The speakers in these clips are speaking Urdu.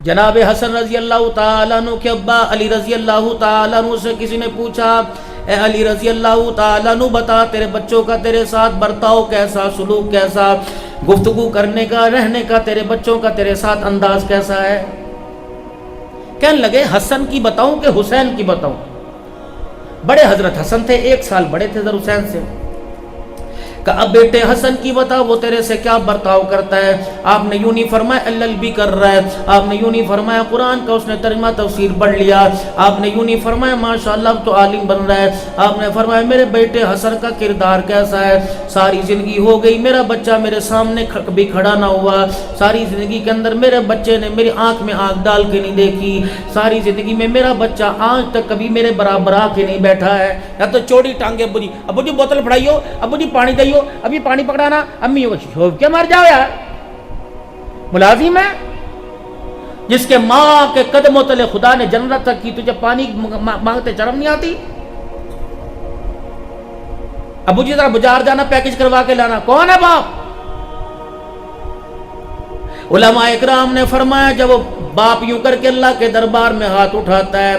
جناب حسن رضی اللہ تعالیٰ عنہ کے ابا علی رضی اللہ تعالیٰ عنہ سے کسی نے پوچھا، اے علی رضی اللہ تعالیٰ عنہ بتا تیرے بچوں کا تیرے ساتھ برتاؤ کیسا، سلوک کیسا، گفتگو کرنے کا، رہنے کا، تیرے بچوں کا تیرے ساتھ انداز کیسا ہے؟ کہنے لگے حسن کی بتاؤں کہ حسین کی بتاؤں؟ بڑے حضرت حسن تھے، 1 سال بڑے تھے حضرت حسین سے۔ کہ اب بیٹے حسن کی بتا، وہ تیرے سے کیا برتاؤ کرتا ہے؟ آپ نے یوں نہیں فرمایا اللہ بھی کر رہا ہے، آپ نے یوں نہیں فرمایا قرآن کا اس نے ترجمہ تفسیر پڑھ لیا، آپ نے یوں نہیں فرمایا ماشاءاللہ اب تو عالم بن رہا ہے، آپ نے فرمایا میرے بیٹے حسن کا کردار کیسا ہے؟ ساری زندگی ہو گئی میرا بچہ میرے سامنے کبھی کھڑا نہ ہوا، ساری زندگی کے اندر میرے بچے نے میری آنکھ میں آنکھ ڈال کے نہیں دیکھی، ساری زندگی میں میرا بچہ آج تک کبھی میرے برابر آ کے نہیں بیٹھا ہے۔ یا تو چوڑی ٹانگے ابو جی بوتل پڑھائیو، ابو جی پانی دئیو، ابھی پانی پکڑانا، امی شوب کے مر جاؤ یار۔ ملازم ہے جس کے ماں کے قدموں تلے خدا نے جنت تک کی، تجھے پانی مانگتے شرم نہیں آتی؟ ابو جی ذرا بازار جانا پیکج کروا کے لانا، کون ہے باپ؟ علماء اکرام نے فرمایا جب وہ باپ یوں کر کے اللہ کے دربار میں ہاتھ اٹھاتا ہے،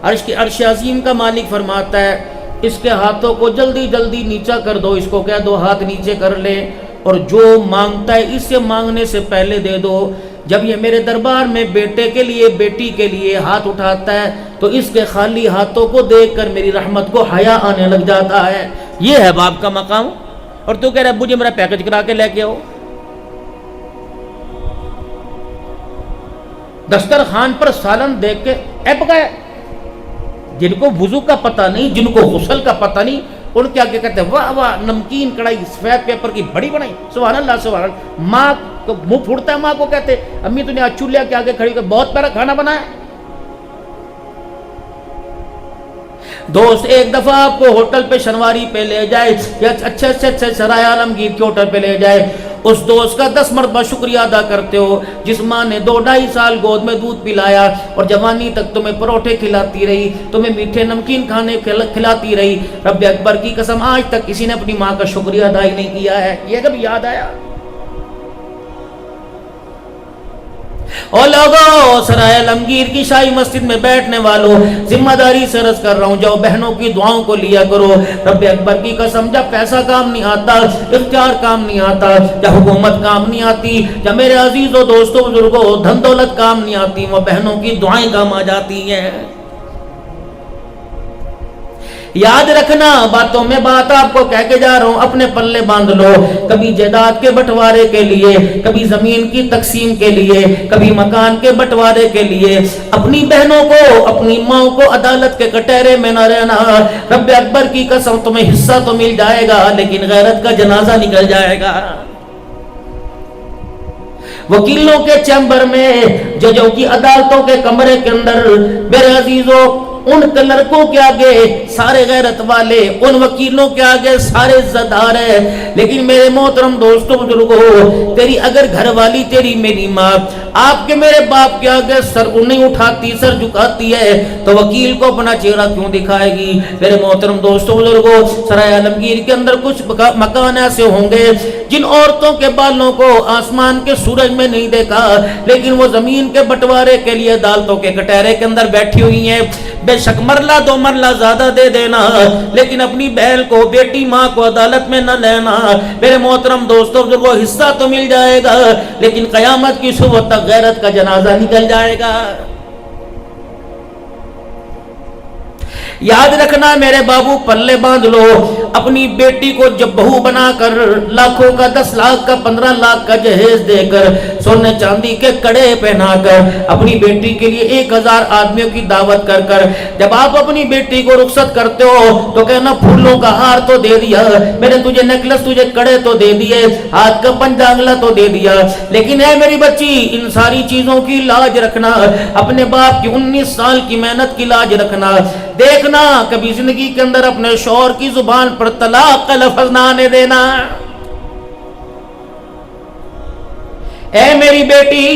عرش عظیم کا مالک فرماتا ہے اس کے ہاتھوں کو جلدی جلدی نیچا کر دو، اس کو کہہ دو ہاتھ نیچے کر لے، اور جو مانگتا ہے اس سے مانگنے سے پہلے دے دو۔ جب یہ میرے دربار میں بیٹے کے لیے بیٹی کے لیے ہاتھ اٹھاتا ہے تو اس کے خالی ہاتھوں کو دیکھ کر میری رحمت کو حیا آنے لگ جاتا ہے۔ یہ ہے باپ کا مقام، اور تو کہہ رہا ہے ابو جی میرا پیکج کرا کے لے کے آؤ۔ دسترخوان پر سالن دیکھ کے اپ گئے، جن کو وضو کا پتہ نہیں، جن کو غسل کا پتہ نہیں، ان کے آگے کہتے ہیں واہ واہ نمکین کڑھائی سفید پیپر کی بڑی بنائی، سبحان اللہ سبحان اللہ۔ ماں کو منہ پھوڑتا ہے، ماں کو کہتے امی تو نے آج چولہے کے آگے کھڑی کر بہت پیارا کھانا بنایا۔ دوست ایک دفعہ آپ کو ہوٹل پہ شنواری پہ لے جائے یا اچھے سے سرائے عالمگیر کے ہوٹل پہ لے جائے، اس دوست کا 10 مرتبہ شکریہ ادا کرتے ہو جس ماں نے 2-2.5 سال گود میں دودھ پلایا اور جوانی تک تمہیں پروٹھے کھلاتی رہی، تمہیں میٹھے نمکین کھانے کھلاتی رہی۔ رب اکبر کی قسم آج تک کسی نے اپنی ماں کا شکریہ ادا ہی نہیں کیا ہے۔ یہ کبھی یاد آیا؟ اور لوگوں سرائے عالمگیر کی شاہی مسجد میں بیٹھنے والوں ذمہ داری سے عرض کر رہا ہوں جاؤ بہنوں کی دعاؤں کو لیا کرو۔ رب اکبر کی قسم جب پیسہ کام نہیں آتا، اختیار کام نہیں آتا، جب حکومت کام نہیں آتی، جب میرے عزیزوں دوستوں بزرگوں دھن دولت کام نہیں آتی، وہ بہنوں کی دعائیں کام آ جاتی ہیں۔ یاد رکھنا، باتوں میں بات آپ کو کہہ کے جا رہا ہوں، اپنے پلے باندھ لو۔ کبھی جائیداد کے بٹوارے کے لیے، کبھی زمین کی تقسیم کے لیے، کبھی مکان کے بٹوارے کے لیے اپنی بہنوں کو اپنی ماں کو عدالت کے کٹہرے میں نہ رہنا۔ رب اکبر کی قسم تمہیں حصہ تو مل جائے گا لیکن غیرت کا جنازہ نکل جائے گا۔ وکیلوں کے چیمبر میں، ججوں کی عدالتوں کے کمرے کے اندر میرے عزیزوں ان لڑکوں کے آگے سارے غیرت والے، ان وکیلوں کے آگے سارے عزتدار ہیں، لیکن میرے محترم دوستوں بزرگوں تیری اگر گھر والی تیری میری ماں آپ کے میرے باپ کے آگے سر نہیں اٹھاتی، سر جھکاتی ہے تو وکیل کو اپنا چہرہ کیوں دکھائے گی؟ میرے محترم دوستوں بزرگوں سرائے عالمگیر کے اندر کچھ مکان ایسے ہوں گے جن عورتوں کے بالوں کو آسمان کے سورج میں نہیں دیکھا لیکن وہ زمین کے بٹوارے کے لیے عدالتوں کے کٹہرے کے اندر بیٹھی ہوئی ہیں۔ بے شک مرلہ 2 مرلہ زیادہ دے دینا لیکن اپنی بہن کو بیٹی ماں کو عدالت میں نہ لینا۔ میرے محترم دوستوں بزرگوں حصہ تو مل جائے گا لیکن قیامت کی صبح تک غیرت کا جنازہ نکل جائے گا۔ یاد رکھنا میرے بابو پلے باندھ لو، اپنی بیٹی کو جب بہو بنا کر لاکھوں کا 10 لاکھ کا 15 لاکھ کا جہیز دے کر سونے چاندی کے کڑے پہنا کر اپنی بیٹی کے لیے 1000 آدمیوں کی دعوت کر کر جب آپ اپنی بیٹی کو رخصت کرتے ہو تو کہنا پھولوں کا ہار تو دے دیا میں نے تجھے، نیکلس تجھے کڑے تو دے دیے، ہاتھ کا پنجانگلا تو دے دیا، لیکن اے میری بچی ان ساری چیزوں کی لاج رکھنا، اپنے باپ کی 19 سال کی محنت کی لاج رکھنا۔ دیکھنا کبھی زندگی کے اندر اپنے شوہر کی زبان پر طلاق کا لفظ نہ آنے دینا۔ اے میری بیٹی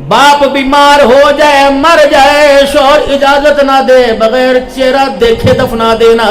باپ بیمار ہو جائے مر جائے شوہر اجازت نہ دے بغیر چہرہ دیکھے دفنا دینا۔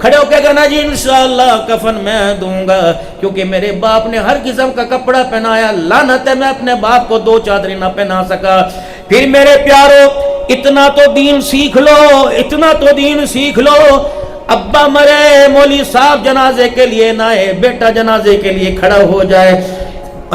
کھڑے ہو کے کہنا جی انشاءاللہ کفن میں دوں گا، کیونکہ میرے باپ نے ہر قسم کا کپڑا پہنایا، لعنت ہے میں اپنے باپ کو 2 چادریں نہ پہنا سکا۔ پھر میرے پیارو اتنا تو دین سیکھ لو، اتنا تو دین سیکھ لو، ابا مرے مولوی صاحب جنازے کے لیے نہ آئے، بیٹا جنازے کے لیے کھڑا ہو جائے،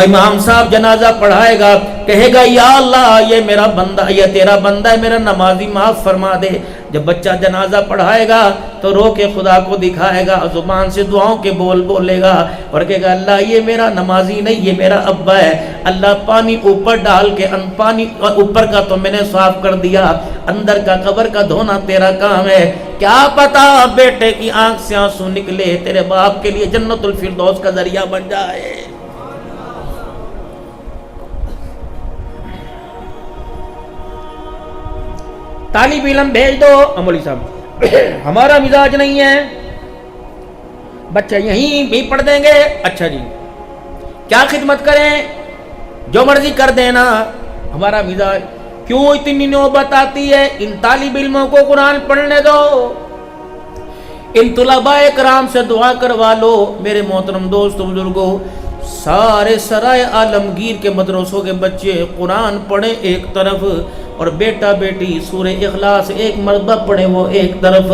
امام صاحب جنازہ پڑھائے گا، کہے گا یا اللہ یہ میرا بندہ، یہ تیرا بندہ ہے، میرا نمازی معاف فرما دے۔ جب بچہ جنازہ پڑھائے گا تو رو کے خدا کو دکھائے گا، زبان سے دعاؤں کے بول بولے گا اور کہے گا اللہ یہ میرا نمازی نہیں، یہ میرا ابا ہے، اللہ پانی اوپر ڈال کے، پانی اوپر کا تو میں نے صاف کر دیا، اندر کا قبر کا دھونا تیرا کام ہے۔ کیا پتا بیٹے کی آنکھ سے آنسو نکلے تیرے باپ کے لیے جنت الفردوس کا ذریعہ بن جائے۔ طالب علم بھیج دو، مولوی صاحب ہمارا مزاج نہیں ہے، بچہ یہیں بھی پڑھ دیں گے، اچھا جی کیا خدمت کریں، جو مرضی کر دینا، ہمارا مزاج۔ کیوں اتنی نوبت آتی ہے؟ ان طالب علموں کو قرآن پڑھنے دو، ان طلباء کرام سے دعا کروا لو۔ میرے محترم دوستو بزرگو، سارے سرائے عالمگیر کے مدرسوں کے بچے قرآن پڑھیں ایک طرف، اور بیٹا بیٹی سورہ اخلاص ایک مرتبہ پڑھیں وہ ایک طرف۔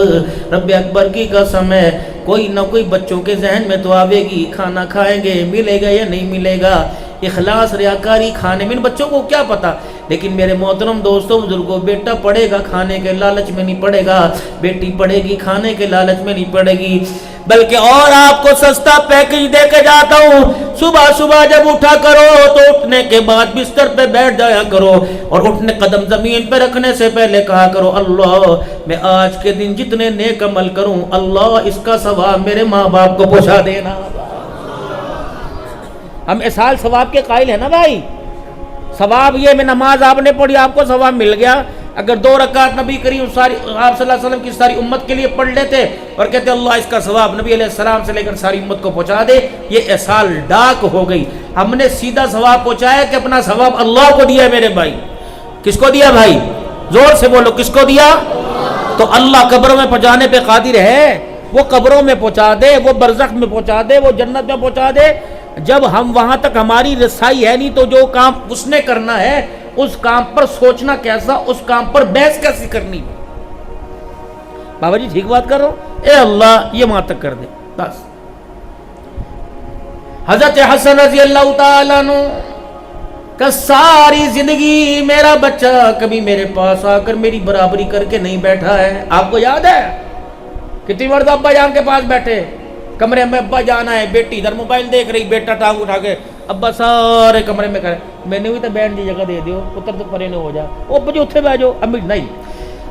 رب اکبر کی قسم ہے کوئی نہ کوئی بچوں کے ذہن میں تو آوے گی، کھانا کھائیں گے، ملے گا یا نہیں ملے گا، اخلاص ریاکاری کھانے میں، ان بچوں کو کیا پتا۔ لیکن میرے محترم دوستوں بزرگوں، بیٹا پڑھے گا کھانے کے لالچ میں نہیں پڑھے گا، بیٹی پڑھے گی کھانے کے لالچ میں نہیں پڑھے گی، بلکہ اور آپ کو سستا پیکج دے کے جاتا ہوں، صبح صبح جب اٹھا کرو تو اٹھنے کے بعد بستر پہ بیٹھ جایا کرو، اور اٹھنے قدم زمین پہ رکھنے سے پہلے کہا کرو اللہ میں آج کے دن جتنے نیک عمل کروں اللہ اس کا ثواب میرے ماں باپ کو پہنچا دینا۔ ہم اصال ثواب کے قائل ہیں نا بھائی، ثواب یہ میں نماز آپ نے پڑھی آپ کو ثواب مل گیا، اگر 2 رکعت نبی کریم آپ صلی اللہ علیہ وسلم کی ساری امت کے لیے پڑھ لیتے اور کہتے اللہ اس کا ثواب نبی علیہ السلام سے لے کر ساری امت کو پہنچا دے، یہ اصال ڈاک ہو گئی۔ ہم نے سیدھا ثواب پہنچایا کہ اپنا ثواب اللہ کو دیا میرے بھائی۔ کس کو دیا بھائی؟ زور سے بولو، کس کو دیا؟ تو اللہ قبروں میں پہنچانے پہ قادر ہے، وہ قبروں میں پہنچا دے، وہ برزخ میں پہنچا دے، وہ جنت میں پہنچا دے۔ جب ہم وہاں تک ہماری رسائی ہے نہیں تو جو کام اس نے کرنا ہے اس کام پر سوچنا کیسا، اس کام پر بحث کیسی کرنی۔ بابا جی ٹھیک بات کر رہا ہوں، اے اللہ یہ وہاں تک کر دے بس۔ حضرت حسن رضی اللہ تعالیٰ عنہ کا ساری زندگی میرا بچہ کبھی میرے پاس آ کر میری برابری کر کے نہیں بیٹھا ہے۔ آپ کو یاد ہے کتنی مرتبہ ابا جان کے پاس بیٹھے، کمرے میں ابا جانا ہے، بیٹی ادھر موبائل دیکھ رہی، بیٹا ٹانگ اٹھا کے ابا سارے کمرے میں کرے، میں نے بھی تو بہن دی جگہ دے دیو، پتر تو پرے نہ ہو جا، او بجے اتھے بیٹھ جاؤ، امی نہیں۔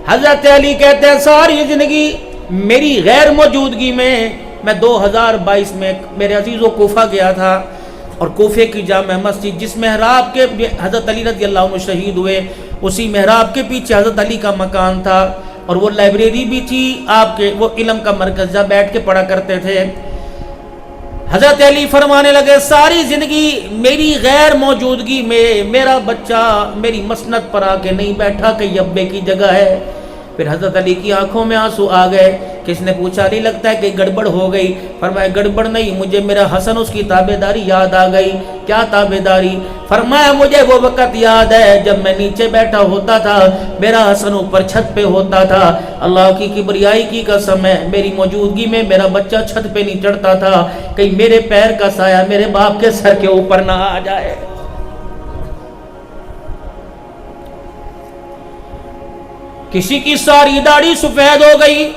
حضرت علی کہتے ہیں ساری زندگی میری غیر موجودگی میں 2022 میں میرے عزیزوں کوفہ گیا تھا، اور کوفے کی جامع مسجد جس محراب کے حضرت علی رضی اللہ عنہ شہید ہوئے، اسی محراب کے پیچھے حضرت علی کا مکان تھا، اور وہ لائبریری بھی تھی آپ کے، وہ علم کا مرکز جہاں بیٹھ کے پڑھا کرتے تھے۔ حضرت علی فرمانے لگے ساری زندگی میری غیر موجودگی میں میرا بچہ میری مسند پر آ کے نہیں بیٹھا کہ یہ ابے کی جگہ ہے۔ پھر حضرت علی کی آنکھوں میں آنسو آ گئے، کس نے پوچھا نہیں لگتا ہے کہ گڑبڑ ہو گئی؟ فرمایا گڑبڑ نہیں، مجھے میرا حسن اس کی تابعداری یاد آ گئی۔ کیا تابعداری؟ فرمایا مجھے وہ وقت یاد ہے جب میں نیچے بیٹھا ہوتا تھا، میرا حسن اوپر چھت پہ ہوتا تھا، اللہ کی کبریائی کی قسم ہے میری موجودگی میں میرا بچہ چھت پہ نہیں چڑھتا تھا، کہیں میرے پیر کا سایہ میرے باپ کے سر کے اوپر نہ آ جائے۔ کسی کی ساری داڑھی سفید ہو گئی،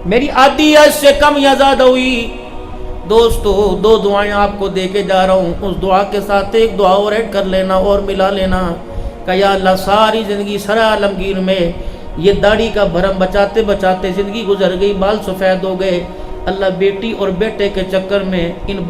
میری آدھی یا اس سے کم یا زیادہ ہوئی۔ دوستو 2 دعائیں آپ کو دے کے جا رہا ہوں، اس دعا کے ساتھ ایک دعا اور ایڈ کر لینا اور ملا لینا کہ یا اللہ ساری زندگی سر عالمگیر میں یہ داڑھی کا بھرم بچاتے بچاتے زندگی گزر گئی، بال سفید ہو گئے، اللہ بیٹی اور بیٹے کے چکر میں ان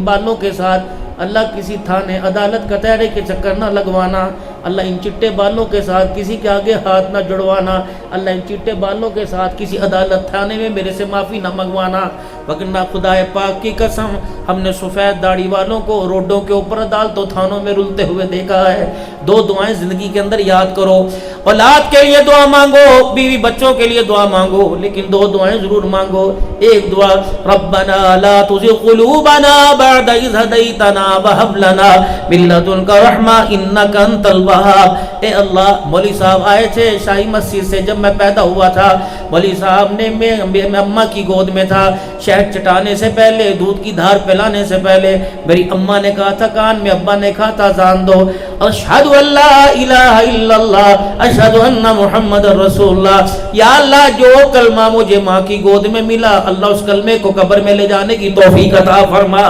بالوں کے ساتھ اللہ کسی تھانے عدالت کچہری کے چکر نہ لگوانا، اللہ ان چٹے بالوں کے ساتھ کسی کے آگے ہاتھ نہ جڑوانا، اللہ ان چٹے بالوں کے ساتھ کسی عدالت تھانے میں میرے سے معافی نہ منگوانا، وگرنہ خدا پاک کی قسم ہم نے سفید داڑھی والوں کو روڈوں کے اوپر عدالتوں تھانوں میں رلتے ہوئے دیکھا ہے۔ دو دعائیں زندگی کے اندر یاد کرو، اولاد کے لیے دعا مانگو، بیوی بچوں کے لیے دعا مانگو، لیکن دو دعائیں ضرور مانگو۔ ایک دعا ربنا لا تزغ قلوبنا بعد اذ ہدیتنا وہب لنا من لدنک رحمہ انک انت الوہاب۔ اے اللہ، مولوی صاحب آئے تھے شاہی مسجد سے جب میں پیدا ہوا تھا، مولوی صاحب نے میں اماں کی گود میں تھا، شہد چٹانے سے پہلے، دودھ کی دھار پلانے سے پہلے میری اماں نے کہا تھا کان میں، ابا نے کہا تھا زان دو، اشہد ان لا الہ الا اللہ اشہد ان محمد رسول اللہ۔ یا اللہ جو کلمہ مجھے ماں کی گود میں ملا، اللہ اس کلمے کو قبر میں لے جانے کی توفیق عطا فرما،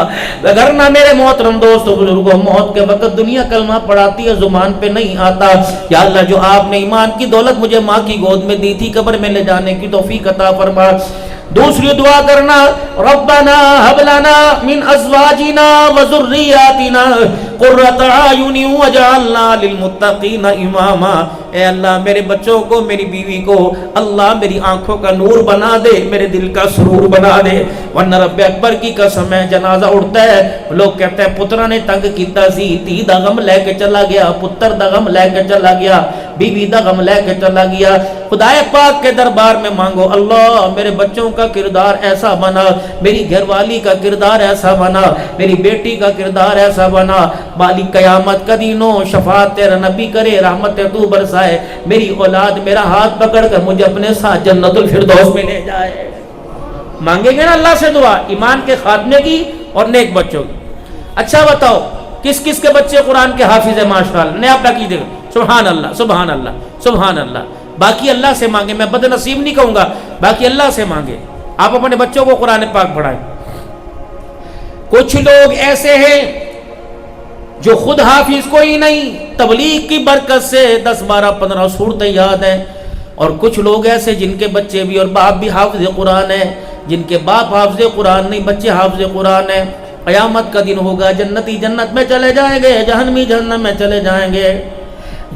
وگرنہ میرے محترم دوستو بزرگوں، موت کے وقت دنیا کلمہ پڑھاتی ہے، زبان پہ نہیں آتا۔ یا اللہ جو آپ نے ایمان کی دولت مجھے ماں کی گود میں دی تھی، قبر میں لے جانے کی توفیق عطا فرما۔ دوسری دعا کرنا ربنا هب لنا من ازواجنا وذرياتنا قرۃ اعین واجعلنا للمتقین اماما۔ اے اللہ میرے بچوں کو، میری بیوی کو اللہ میری آنکھوں کا نور بنا دے، میرے دل کا سرور بنا دے، ورنہ رب اکبر کی قسم ہے جنازہ اڑتا ہے، لوگ کہتے ہیں پترا نے تنگ کیتا سی، تی دا غم لے کے چلا گیا، پتر دا غم لے کے چلا گیا، بیوی دا غم لے کے چلا گیا۔ خدا پاک کے دربار میں مانگو، اللہ میرے بچوں کا کردار ایسا بنا، میری گھر والی کا کردار ایسا بنا، میری بیٹی کا کردار ایسا بنا، مالک قیامت کا دینوں شفاعت تیرا نبی کرے، رحمت تو برسائے، میری اولاد میرا ہاتھ پکڑ کر مجھے اپنے ساتھ جنت الفردوس میں لے جائے۔ مانگیں گے نا اللہ سے دعا ایمان کے خاتمے کی اور نیک بچوں کی۔ اچھا بتاؤ کس کس کے بچے قرآن کے حافظ ہیں؟ ماشاءاللہ، نیا پاکی دے، سبحان اللہ سبحان اللہ سبحان اللہ۔ باقی اللہ سے مانگے، میں بد نصیب نہیں کہوں گا، باقی اللہ سے مانگے، آپ اپنے بچوں کو قرآن پاک پڑھائیں۔ کچھ لوگ ایسے ہیں جو خود حافظ کوئی نہیں، تبلیغ کی برکت سے 10 12 15 صورتیں یاد ہیں، اور کچھ لوگ ایسے جن کے بچے بھی اور باپ بھی حافظ قرآن ہیں، جن کے باپ حافظ قرآن نہیں، بچے حافظ قرآن ہیں۔ قیامت کا دن ہوگا، جنتی جنت میں چلے جائیں گے، جہنمی جہنم میں چلے جائیں گے۔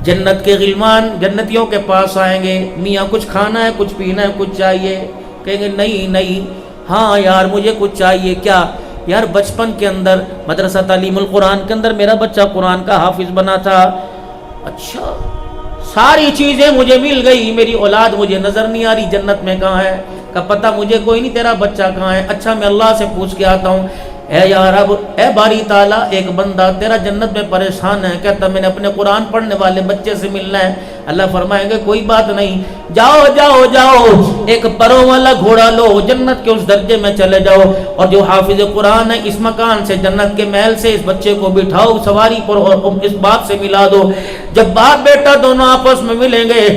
جنت کے غلمان جنتیوں کے پاس آئیں گے، میاں کچھ کھانا ہے، کچھ پینا ہے، کچھ چاہیے، کہیں گے نہیں نہیں، ہاں یار مجھے کچھ چاہیے۔ کیا یار؟ بچپن کے اندر مدرسہ تعلیم القرآن کے اندر میرا بچہ قرآن کا حافظ بنا تھا، اچھا ساری چیزیں مجھے مل گئی، میری اولاد مجھے نظر نہیں آ رہی، جنت میں کہاں ہے؟ کا پتہ مجھے کوئی نہیں، تیرا بچہ کہاں ہے؟ اچھا میں اللہ سے پوچھ کے آتا ہوں۔ اے یا رب، اے باری تعالیٰ، ایک بندہ تیرا جنت میں پریشان ہے، کہتا میں نے اپنے قرآن پڑھنے والے بچے سے ملنا ہے۔ اللہ فرمائیں گے کوئی بات نہیں، جاؤ جاؤ جاؤ، ایک پروں والا گھوڑا لو، جنت کے اس درجے میں چلے جاؤ، اور جو حافظ قرآن ہے اس مکان سے، جنت کے محل سے اس بچے کو بٹھاؤ سواری پر اور اس باپ سے ملا دو۔ جب باپ بیٹا دونوں آپس میں ملیں گے،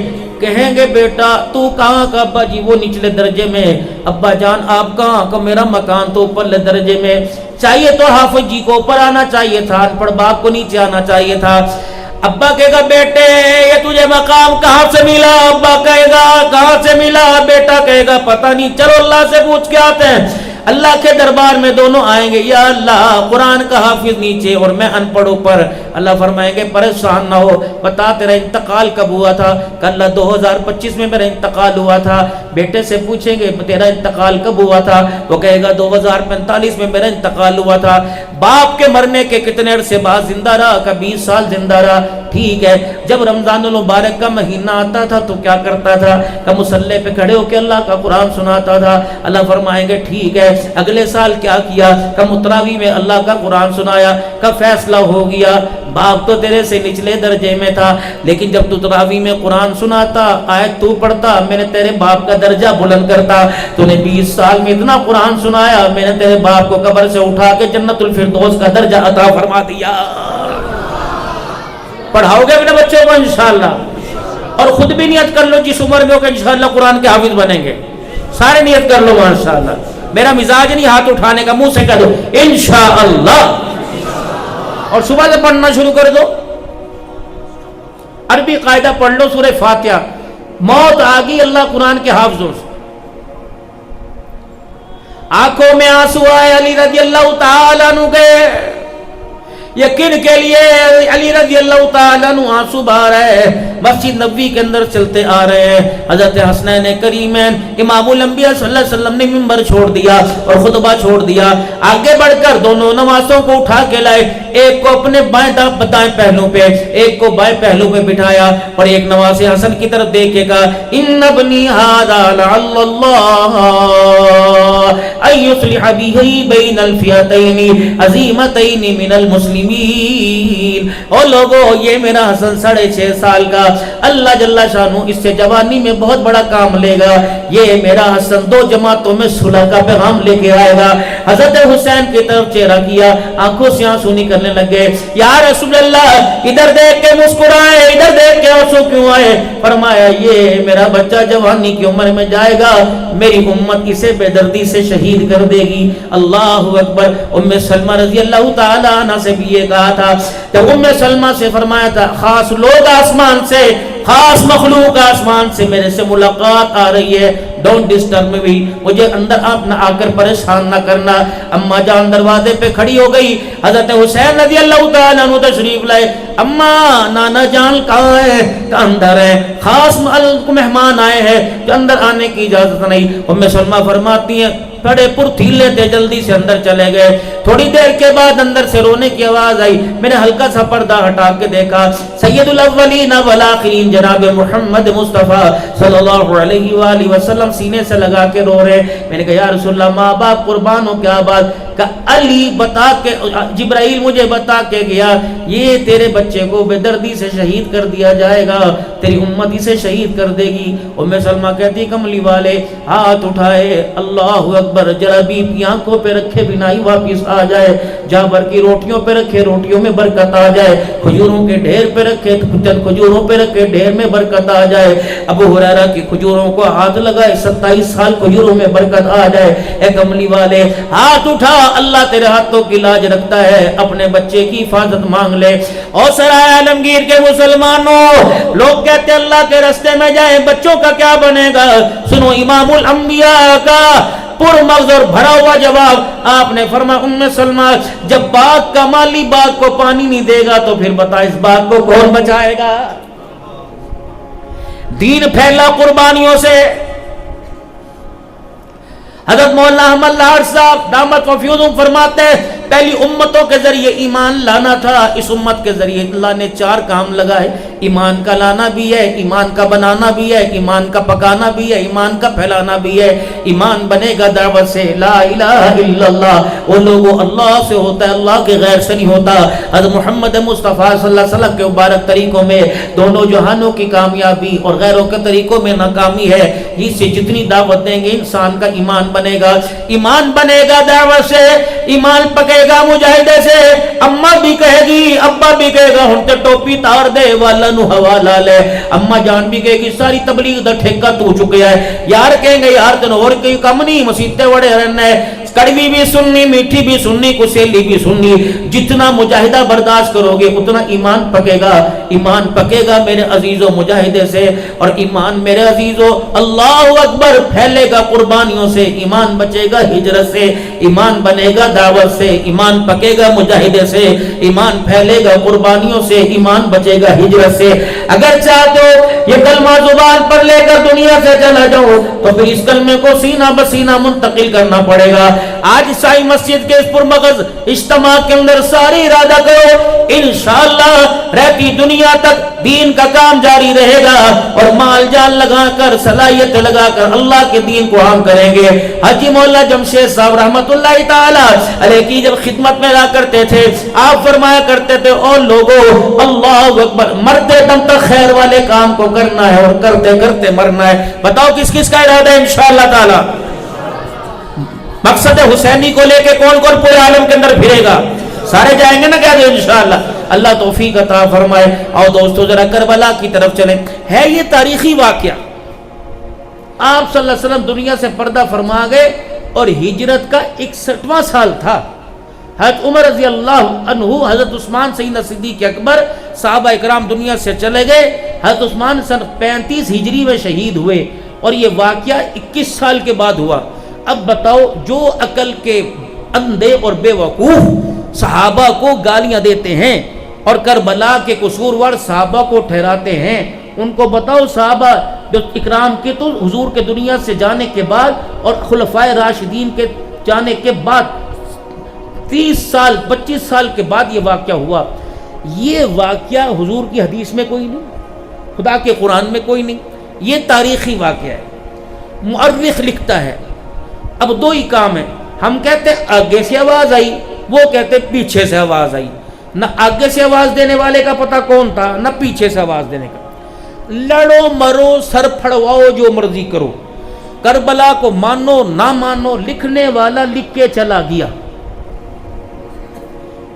کہیں گے بیٹا تو کہاں کا؟ ابا جی وہ نچلے درجے میں۔ ابا جان آپ کہاں کا؟ میرا مکان تو اوپر درجے میں۔ چاہیے تو حافظ جی کو اوپر آنا چاہیے تھا، ان پڑھ باپ کو نیچے آنا چاہیے تھا۔ ابا کہے گا بیٹے یہ تجھے مقام کہاں سے ملا؟ ابا کہے گا کہاں سے ملا؟ بیٹا کہے گا پتہ نہیں، چلو اللہ سے پوچھ کے آتے ہیں۔ اللہ کے دربار میں دونوں آئیں گے، یا اللہ قرآن کا حافظ نیچے اور میں ان پڑھ اوپر۔ اللہ فرمائیں گے پریشان نہ ہو، بتا تیرا انتقال کب ہوا تھا؟ کہ اللہ 2025 میں میرا انتقال ہوا تھا۔ بیٹے سے پوچھیں گے تیرا انتقال کب ہوا تھا؟ وہ کہے گا 2045 میں میرا انتقال ہوا تھا۔ باپ کے مرنے کے کتنے عرصے بعد زندہ رہا؟ کہ 20 سال زندہ رہا۔ ٹھیک ہے، جب رمضان المبارک کا مہینہ آتا تھا تو کیا کرتا تھا؟ کہ مصلی پہ کھڑے ہو کے اللہ کا قرآن سناتا تھا۔ اللہ فرمائیں گے ٹھیک ہے، اگلے سال کیا کیا؟ کہ متراوی میں اللہ کا قرآن سنایا، کا فیصلہ ہو گیا۔ باپ تو تیرے سے نچلے درجے میں تھا، لیکن جب تو تراوی میں قرآن سناتا، آیت تو پڑھتا، میں نے تیرے باپ کا درجہ بلند کرتا۔ تو نے 20 سال میں اتنا قرآن سنایا، میں نے تیرے باپ کو قبر سے اٹھا کے جنت الفردوس کا درجہ عطا فرما دیا۔ پڑھاؤ گے اپنے بچوں کو انشاءاللہ، اور خود بھی نیت کر لو جس عمر میں ہو کہ انشاءاللہ قرآن کے حافظ بنیں گے۔ سارے نیت کر لو ماشاءاللہ۔ میرا مزاج نہیں ہاتھ اٹھانے کا، منہ سے کہہ دو انشاءاللہ، اور صبح سے پڑھنا شروع کر دو۔ عربی قاعدہ پڑھ لو، سورہ فاتحہ، موت آگئی اللہ قرآن کے حافظوں سے۔ آنکھوں میں آنسو آئے علی رضی اللہ تعالیٰ عنہ کے، یہ کن کے لیے؟ علی رضی اللہ تعالیٰ عنہ آنسو بہا رہے ہیں، مسجد نبوی کے اندر چلتے آ رہے ہیں، حضرت حسنین کریمین امام الانبیاء صلی اللہ علیہ وسلم نے منبر چھوڑ دیا اور خطبہ چھوڑ دیا، آگے بڑھ کر دونوں نواسوں کو اٹھا کے لائے، ایک کو اپنے دائیں پہلو پہ، ایک کو بائیں پہلو پہ بٹھایا، اور ایک نواز حسن کی طرف دیکھے گا، ان ابنی ھذا لعل اللہ ان یصلح بہ بین الفئتین عظیمتین من المسلمین۔ اور لوگو، یہ میرا حسن 6.5 سال کا، اللہ جل شانہ اس سے جوانی میں بہت بڑا کام لے گا، یہ میرا حسن 2 جماعتوں میں صلح کا پیغام لے کے آئے گا۔ حضرت حسین کی طرف چہرہ کیا، آنکھوں سے آنسو نکلنے لگے، یا رسول اللہ ادھر دیکھ کے مسکرائے، ادھر دیکھ کے آنسو کیوں آئے؟ فرمایا یہ میرا بچہ جوانی کی عمر میں جائے گا، میری امت اسے بے دردی سے شہید کر دے گی۔ اللہ اکبر۔ ام سلمہ رضی اللہ تعالی عنہ سے بھی یہ کہا تھا، جب ام سلمہ سے فرمایا تھا خاص لوگ آسمان سے، خاص مخلوق آسمان سے میرے سے ملاقات آ رہی ہے، ڈونٹ ڈسٹرب می، مجھے اندر آپ نہ آ کر پریشان نہ کرنا۔ اما جان دروازے پہ کھڑی ہو گئی، حضرت حسین رضی اللہ تعالیٰ عنہ تشریف لائے، اما نانا جان کہاں ہے؟ کہ اندر ہے، خاص مہمان آئے ہیں کہ اندر آنے کی اجازت نہیں۔ ام سلمہ فرماتی ہیں بڑے پرتھیلے تھے، جلدی سے اندر چلے گئے، تھوڑی دیر کے بعد اندر سے رونے کی آواز آئی، میں نے ہلکا سا پردہ ہٹا کے دیکھا، سید الاولین والآخرین جناب محمد مصطفیٰ صلی اللہ علیہ وآلہ وسلم سینے سے لگا کے رو رہے۔ میں نے کہا یا رسول اللہ ماں باپ قربان ہو، کیا بات؟ کہ علی بتا کے، جبرائیل مجھے بتا کے گیا یہ تیرے بچے کو بے دردی سے شہید کر دیا جائے گا، تیری امت اسے شہید کر دے گی۔ ام سلمہ کہتی کملی والے ہاتھ اٹھائے، اللہ اکبر، ذرا بھی آنکھوں پہ رکھے بینائی واپس آ جائے، جہاں بھر کی روٹیوں پہ رکھے روٹیوں میں برکت آ جائے، کھجوروں کے ڈھیر پہ رکھے چند کھجوروں پہ رکھے ڈھیر میں برکت آ جائے، ابو ہریرہ کی کھجوروں کو ہاتھ لگائے 27 سال کھجوروں میں برکت آ جائے۔ اے کملی والے ہاتھ اٹھا، اللہ تیرے ہاتھوں کی لاج رکھتا ہے، اپنے بچے کی حفاظت مانگ لے۔ اور سرائے عالمگیر کے مسلمانوں، لوگ کہتے ہیں اللہ کے راستے میں جائیں، بچوں کا کیا بنے گا؟ سنو امام الانبیاء کا پر مغز اور بھرا ہوا جواب، آپ نے فرمایا ام سلمہ جب باغ کا مالی باغ کو پانی نہیں دے گا تو پھر بتا اس باغ کو کون بچائے گا؟ دین پھیلا قربانیوں سے۔ حضرت مولانا احمد لاہور صاحب دامت و فیوزم فرماتے ہیں پہلی امتوں کے ذریعے ایمان لانا تھا، اس امت کے ذریعے اللہ نے 4 کام لگائے، ایمان کا لانا بھی ہے، ایمان کا بنانا بھی ہے، ایمان کا پکانا بھی ہے، ایمان کا پھیلانا بھی ہے۔ ایمان بنے گا دعوت سے، لا الہ الا اللہ، وہ لوگوں اللہ سے ہوتا ہے، اللہ کے غیر سے نہیں ہوتا۔ حضرت محمد مصطفیٰ صلی اللہ علیہ وسلم کے مبارک طریقوں میں دونوں جہانوں کی کامیابی اور غیروں کے طریقوں میں ناکامی ہے، اس سے جتنی دعوت دیں گے انسان کا ایمان بنے گا، ایمان بنے گا دعوت سے، ایمان پکے گا مجاہدے سے۔ اماں بھی کہے گی، ابا بھی کہے گا ہن تے ٹوپی تار دے والا نو حوالہ لے، اماں جان بھی کہے گی ساری تبلیغ دا ٹھیکہ تو چکیا ہے، یار کہیں گے یار تن اور کوئی کم نہیں، مسیتے وڑے رہنا ہے، کڑوی بھی سننی، میٹھی بھی سننی، کسیلی بھی سننی، جتنا مجاہدہ برداشت کرو گے اتنا ایمان پکے گا۔ ایمان پکے گا میرے عزیزو مجاہدے سے، اور ایمان میرے عزیزو اللہ اکبر پھیلے گا قربانیوں سے، ایمان بچے گا ہجرت سے، ایمان بنے گا دعوت سے، ایمان پکے گا مجاہدے سے، ایمان پھیلے گا قربانیوں سے، ایمان بچے گا ہجرت سے۔ اگر چاہتے ہو یہ کلمہ زبان پر لے کر دنیا سے چلا جاؤ تو پھر اس کلمے کو سینہ بسینہ منتقل کرنا پڑے گا۔ آج سائی مسجد کے اس پرمغز اجتماع کے اندر ساری ارادہ کرو انشاءاللہ رہتی دنیا تک دین کا کام جاری رہے گا، اور مال جان لگا کر صلاحیت لگا کر اللہ کے دین کو عام کریں گے۔ حاجی مولا جمشید صاحب رحمت اللہ تعالی علیہ کی جب خدمت میں رہا کرتے تھے، آپ فرمایا کرتے تھے اور لوگوں اللہ اکبر، مرتے دم تک خیر والے کام کو کرنا ہے اور کرتے کرتے مرنا ہے۔ بتاؤ کس کس کا ارادہ ہے انشاءاللہ تعالی؟ مقصد حسینی کو لے کے کون کون پورے عالم کے اندر پھرے گا؟ سارے جائیں گے نا کیا دیں انشاءاللہ؟ اللہ توفیق عطا فرمائے۔ اور دوستو ذرا کربلا کی طرف چلیں، ہے یہ تاریخی واقعہ، آپ صلی اللہ علیہ وسلم دنیا سے پردہ فرما گئے اور ہجرت کا 61واں سال تھا۔ حضرت عمر رضی اللہ عنہ، حضرت عثمان سیدنا صدیق اکبر، صحابہ اکرام دنیا سے چلے گئے، حضرت عثمان سن 35 ہجری میں شہید ہوئے، اور یہ واقعہ 21 سال کے بعد ہوا۔ اب بتاؤ جو عقل کے اندھے اور بے وقوف صحابہ کو گالیاں دیتے ہیں اور کربلا کے قصوروار صحابہ کو ٹھہراتے ہیں. ان کو بتاؤ صحابہ جو اکرام کے تو حضور کے دنیا سے جانے کے بعد اور خلفائے راشدین کے جانے کے بعد 30 سال 25 سال کے بعد یہ واقعہ ہوا. یہ واقعہ حضور کی حدیث میں کوئی نہیں, خدا کے قرآن میں کوئی نہیں, یہ تاریخی واقعہ ہے. مؤرخ لکھتا ہے. اب دو ہی کام ہیں, ہم کہتے ہیں آگے سے آواز آئی, وہ کہتے ہیں پیچھے سے آواز آئی. نہ آگے سے آواز دینے والے کا پتہ کون تھا, نہ پیچھے سے آواز دینے کا. لڑو مرو سر پھڑواؤ جو مرضی کرو, کربلا کو مانو نہ مانو, لکھنے والا لکھ کے چلا گیا.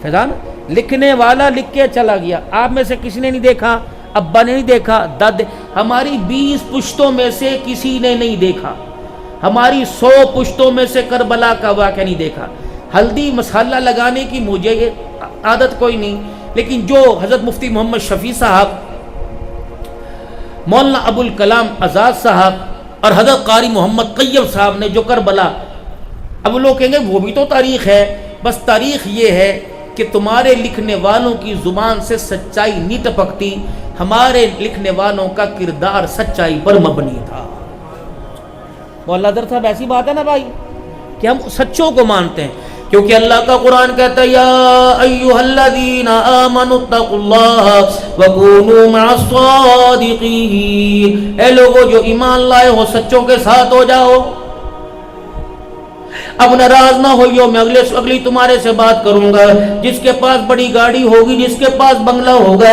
فیضان لکھنے والا لکھ کے چلا گیا. آپ میں سے کسی نے نہیں دیکھا, ابا نے نہیں دیکھا, داد, ہماری 20 پشتوں میں سے کسی نے نہیں دیکھا, ہماری 100 پشتوں میں سے کربلا کا واقعہ نہیں دیکھا. ہلدی مسالہ لگانے کی مجھے یہ عادت کوئی نہیں, لیکن جو حضرت مفتی محمد شفیع صاحب, مولانا ابو الکلام آزاد صاحب اور حضرت قاری محمد قیم صاحب نے جو کربلا, اب لوگ کہیں گے وہ بھی تو تاریخ ہے. بس تاریخ یہ ہے کہ تمہارے لکھنے والوں کی زبان سے سچائی نہیں ٹپکتی, ہمارے لکھنے والوں کا کردار سچائی پر مبنی تھا. مولانا در صاحب ایسی بات ہے نا بھائی کہ ہم سچوں کو مانتے ہیں, کیونکہ اللہ کا قرآن کہتا ہے یا ایھا الذین آمنوا اتقوا اللہ وکونوا مع الصادقین, اے لوگوں جو ایمان لائے ہو سچوں کے ساتھ ہو جاؤ. اب ناراض نہ ہوئیو, میں اگلی تمہارے سے بات کروں گا. جس کے پاس بڑی گاڑی ہوگی, جس کے پاس بنگلہ ہوگا,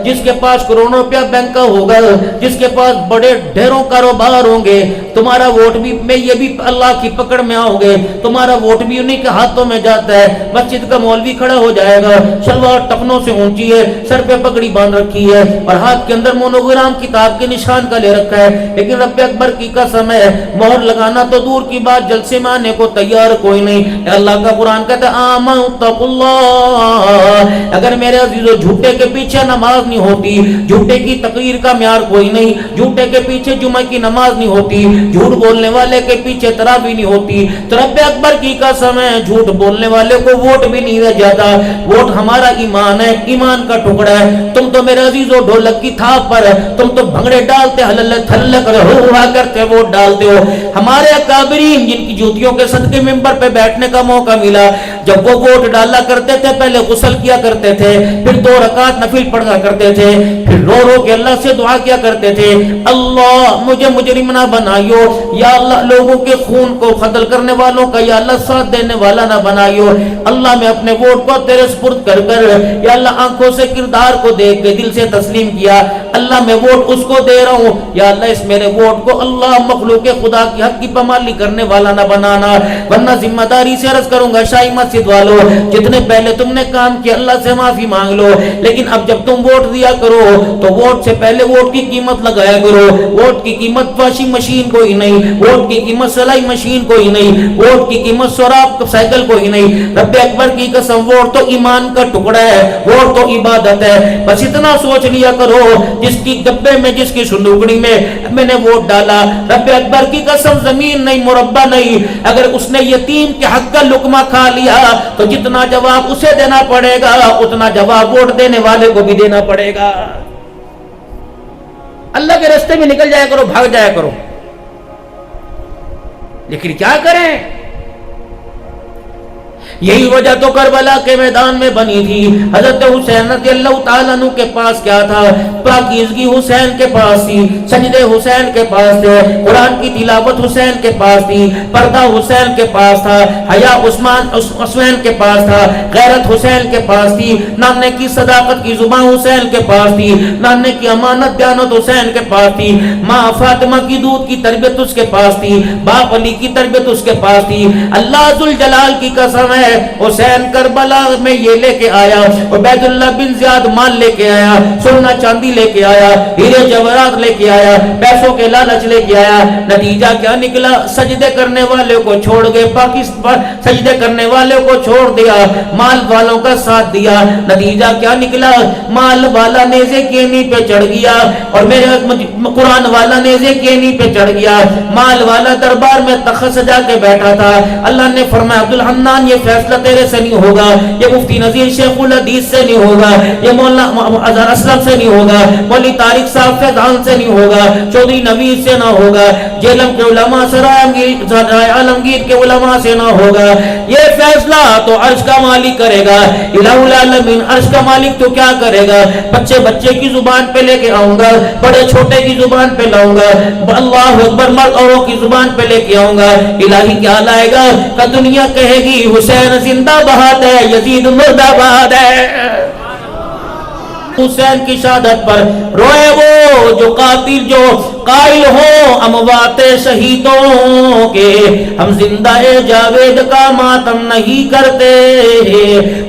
جس کے پاس کروڑوں روپیہ بینک کا ہوگا, جس کے پاس بڑے ڈھیروں کاروبار ہوں گے, تمہارا ووٹ بھی میں یہ بھی اللہ کی پکڑ میں آؤ گے, تمہارا ووٹ بھی انہی کے ہاتھوں میں جاتا ہے. مسجد کا مولوی کھڑا ہو جائے گا, شلوار ٹخنوں سے اونچی ہے, سر پہ پگڑی باندھ رکھی ہے اور ہاتھ کے اندر مونوگرام کتاب کے نشان کا لے رکھا ہے, لیکن رب اکبر کی قسم ہے مہر لگانا تو دور کی بات, جلسے میں آنے کو تیار کوئی نہیں. اللہ کا قرآن کہتا ہے آمنوا اتقوا اللہ. اگر میرے عزیزو جھوٹے کے پیچھے نماز نہیں ہوتی, جھوٹے کی تقریر کا معیار کوئی نہیں, جھوٹے کے پیچھے جمعہ کی نماز نہیں ہوتی, جھوٹ بولنے والے کے پیچھے تراویح نہیں ہوتی, تو رب اکبر کی قسم ہے جھوٹ بولنے والے کو ووٹ بھی نہیں رہ جاتا. ووٹ ہمارا ایمان ہے, ایمان کا ٹکڑا ہے. تم تو میرے عزیزو ڈھولک کی تھاپ پر تم تو بھنگڑے ڈالتے ہلل تھل کرتے ووٹ ڈالتے ہو. ہمارے اکابرین جن کی جوتیوں کے صدقے ممبر پہ بیٹھنے کا موقع ملا, جب وہ ووٹ ڈالا کرتے تھے پہلے غسل کیا کرتے تھے, پھر 2 رکعت نفل پڑھا کرتے تھے, پھر رو رو کے اللہ سے دعا کیا کرتے تھے اللہ مجھے مجرم نہ بنائیو, یا اللہ لوگوں کے خون کو قتل کرنے والوں کا یا اللہ ساتھ دینے والا نہ بنائیو. اللہ میں اپنے ووٹ کو تیرے سپرد کر کر یا اللہ آنکھوں سے کردار کو دیکھ کے دل سے تسلیم کیا, اللہ میں ووٹ اس کو دے رہا ہوں, یا اللہ اس میرے ووٹ کو اللہ مخلوق خدا کی حق کی پامالی کرنے والا نہ بنانا. ورنہ ذمہ داری سے عرض کروں گا شاہی مسجد والوں, جتنے پہلے تم نے کام کیا اللہ سے معافی مانگ لو, لیکن اب جب تم ووٹ دیا کرو تو ووٹ سے پہلے ووٹ کی قیمت لگایا کرو. ووٹ کی قیمت واشنگ مشین کوئی نہیں, ووٹ کی قیمت سلائی مشین کوئی نہیں, ووٹ کی قیمت سوراب سائیکل کوئی نہیں. رب اکبر کی قسم ووٹ تو ایمان کا ٹکڑا ہے, ووٹ تو عبادت ہے. بس اتنا سوچ لیا کرو جس کی ڈبے میں جس کی صندوقڑی میں نے ووٹ ڈالا, رب اکبر کی قسم زمین نہیں مربع نہیں, اگر اس نے یتیم کے حق کا لقمہ کھا لیا تو جتنا جواب اسے دینا پڑے گا اتنا جواب ووٹ دینے والے کو بھی دینا پڑے گا. اللہ کے راستے میں نکل جایا کرو, بھاگ جایا کرو, لیکن کیا کریں. یہی وجہ تو کربلا کے میدان میں بنی تھی. حضرت حسین رضی اللہ تعالیٰ عنہ کے پاس کیا تھا, پاکیزگی حسین کے پاس تھی, سجدے حسین کے پاس تھے, قرآن کی تلاوت حسین کے پاس تھی, پردہ حسین کے پاس تھا, حیا حسین کے پاس تھا, غیرت حسین کے پاس تھی, نانے کی صداقت کی زبان حسین کے پاس تھی, نانے کی امانت دیانت حسین کے پاس تھی, ماں فاطمہ کی دودھ کی تربیت اس کے پاس تھی, باپ علی کی تربیت اس کے پاس تھی. اللہ ذوالجلال کی قسم ہے حسین کربلا میں یہ لے کے آیا, عبید اللہ بن زیاد مال لے کے آیا, سونا چاندی لے کے آیا, ہیرے جواہرات لے کے آیا, پیسوں کے لالچ لے کے آیا. نتیجہ کیا نکلا, سجدے کرنے والے کو چھوڑ گئے, پاکستان سجدے کرنے والے کو چھوڑ دیا, مال والوں کا ساتھ دیا. نتیجہ کیا نکلا, مال والا نیزے کی اینی پہ چڑھ گیا اور میرے قرآن والا نیزے کی اینی پہ چڑھ گیا. مال والا دربار میں تخت سجا کے بیٹھا تھا. اللہ نے فرمایا عبد الحنان یہ فیصلہ تیرے سے نہیں ہوگا، یہ مفتی نذیر شیخ الحدیث سے نہیں ہوگا، یہ مولانا اظہر اسلم سے نہیں ہوگا، مولوی طارق صاحب فیضان سے نہیں ہوگا، چودھری نوید سے نہ ہوگا، جیلم کے علماء سرائے عالمگیر کے علماء سے نہ ہوگا، یہ فیصلہ تو عرش کا مالک کرے گا، الہ العالمین عرش کا مالک تو کیا کرے گا؟ بچے بچے کی زبان پہ لے کے آؤں گا، بڑے چھوٹے کی زبان پہ لاؤں گا، اللہ اکبر مرد اوروں کی زبان پہ لے کے آؤں گا، الہی کیا لائے گا کہ دنیا کہے گی حسین زندہ باد ہے، یزید مردہ باد ہے۔ حسین کی شہادت پر روئے وہ جو قاتل جو قائل ہوں اموات شہیدوں کے، ہم زندہ جاوید کا ماتم نہیں کرتے،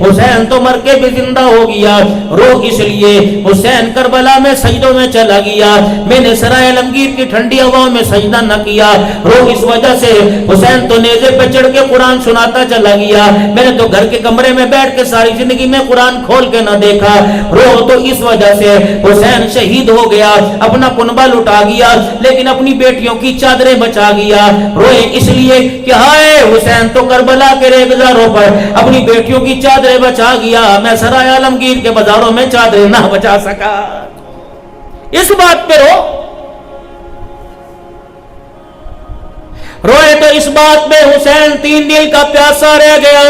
حسین تو مر کے بھی زندہ ہو گیا، رو اس لیے حسین کربلا میں سجدوں میں چلا گیا، میں نے سرائے عالمگیر کی ٹھنڈی ہواؤں میں سجدہ نہ کیا، رو اس وجہ سے حسین تو نیزے پہ چڑھ کے قرآن سناتا چلا گیا، میں نے تو گھر کے کمرے میں بیٹھ کے ساری زندگی میں قرآن کھول کے نہ دیکھا، رو تو اس وجہ سے حسین شہید ہو گیا، اپنا کنبہ لٹا گیا لیکن اپنی بیٹیوں کی چادریں بچا گیا، روئے اس لیے کہ ہائے حسین تو کربلا کے ریگزاروں پر اپنی بیٹیوں کی چادریں بچا گیا، میں سرائے عالمگیر کے بازاروں میں چادریں نہ بچا سکا۔ اس بات پہ روئے تو اس بات میں حسین 3 دن کا پیاسا رہ گیا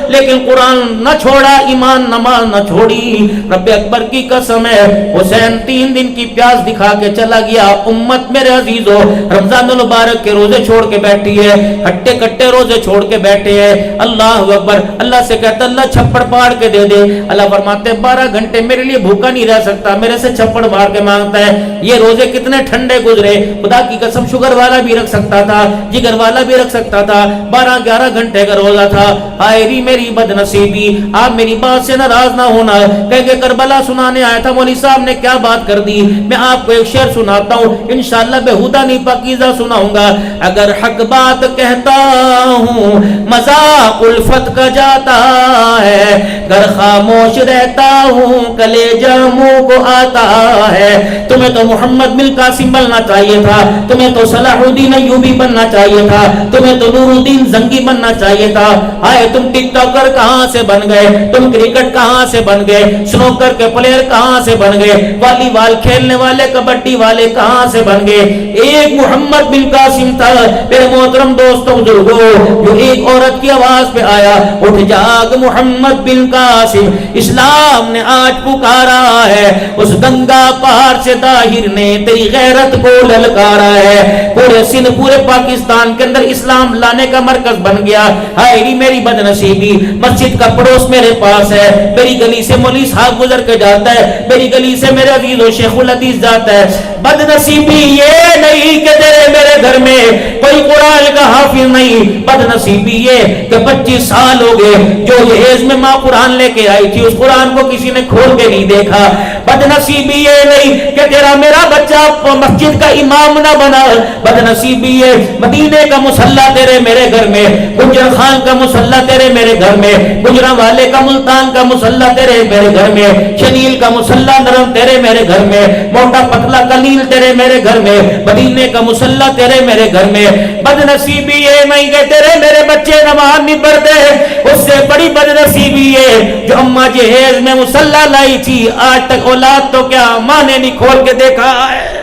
لیکن قرآن نہ چھوڑا، ایمان نماز نہ چھوڑی، رب اکبر کی قسم ہے حسین 3 دن کی پیاس دکھا کے چلا گیا۔ امت میرے عزیزو رمضان المبارک کے روزے چھوڑ کے بیٹھی ہے، ہٹے کٹے روزے چھوڑ کے بیٹھے ہیں، اللہ اکبر، اللہ سے کہتا اللہ چھپڑ پاڑ کے دے دے، اللہ فرماتے 12 گھنٹے میرے لیے بھوکا نہیں رہ سکتا، میرے سے چھپڑ مار کے مانگتا ہے۔ یہ روزے کتنے ٹھنڈے گزرے، خدا کی قسم شوگر والا بھی رکھ سکتا تھا، جگر والا بھی رکھ سکتا تھا، 12-11 گھنٹے کا روزہ تھا۔ آئری میری بد نصیبی، آپ میری بات سے ناراض نہ ہونا، کہ کربلا سنانے آیا تھا، مولوی صاحب نے کیا بات کر دی، میں آپ کو ایک شعر سناتا ہوں، انشاءاللہ بےہودہ نہیں پاکیزہ سناؤں گا۔ اگر حق بات کہتا ہوں مذاق الفت کا جاتا ہے، گر خاموش رہتا ہوں کلیجہ منہ کو آتا ہے۔ تمہیں تو محمد بن قاسم بننا چاہیے تھا، تمہیں تو صلاح الدین ایوبی بننا چاہیے تھا، تمہیں تو نور الدین زنگی بننا چاہیے تھا، آئے تم ٹک ٹاکر کہاں سے بن گئے، تم کرکٹ کہاں سے بن گئے، سنوکر کے پلیئر کہاں سے بن گئے، والی بال کھیلنے والے کبڈی والے کہاں سے بن گئے۔ ایک محمد بن قاسم تھا میرے محترم دوستوں بزرگوں، جو ایک عورت کی آواز پہ آیا، اٹھ جاگ محمد بن قاسم، اسلام نے آج پکارا ہے، اس گنگا پار سے طاہر نے تیری غیرت کو للکارا ہے۔ پورے سندھ پورے پاکستان کے اندر اسلام لانے کا مرکز بن گیا۔ ہائے میری بد نصیبی، مسجد کا پڑوس میرے پاس ہے، میری گلی سے مولوی صاحب گزر کے جاتا ہے، میری گلی سے میرے عزیز و شیخ الحدیث جاتا ہے۔ بد نصیبی یہ نہیں کہ تیرے میرے گھر میں کوئی قرآن کا حافظ نہیں، بد نصیبی یہ کہ 25 سال ہو گئے جو جہیز میں ماں قرآن لے کے آئی تھی، اس قرآن کو کسی نے کھول کے نہیں دیکھا۔ بد نصیبی یہ نہیں کہ تیرا میرا بچہ مسجد کا امام نہ بنا، بد نصیبی یہ مدینے کا مصلی تیرے میرے گھر میں، گجر خان کا مصلی تیرے میرے گھر میں، گجرا والے کا ملتان کا مصلی تیرے میرے گھر میں، شنیل کا مصلی نرم تیرے میرے گھر میں، موٹا پتلا کلیل تیرے میرے گھر میں، مدینے کا مصلی تیرے میرے گھر میں۔ بد نصیبی یہ نہیں کہ تیرے میرے بچے نماز نہیں پڑھتے، اس سے بڑی بد نصیبی یہ جو اماں جہیز میں مصلی لائی تھی، آج تک اولاد تو کیا ماں نے نہیں کھول کے دیکھا ہے۔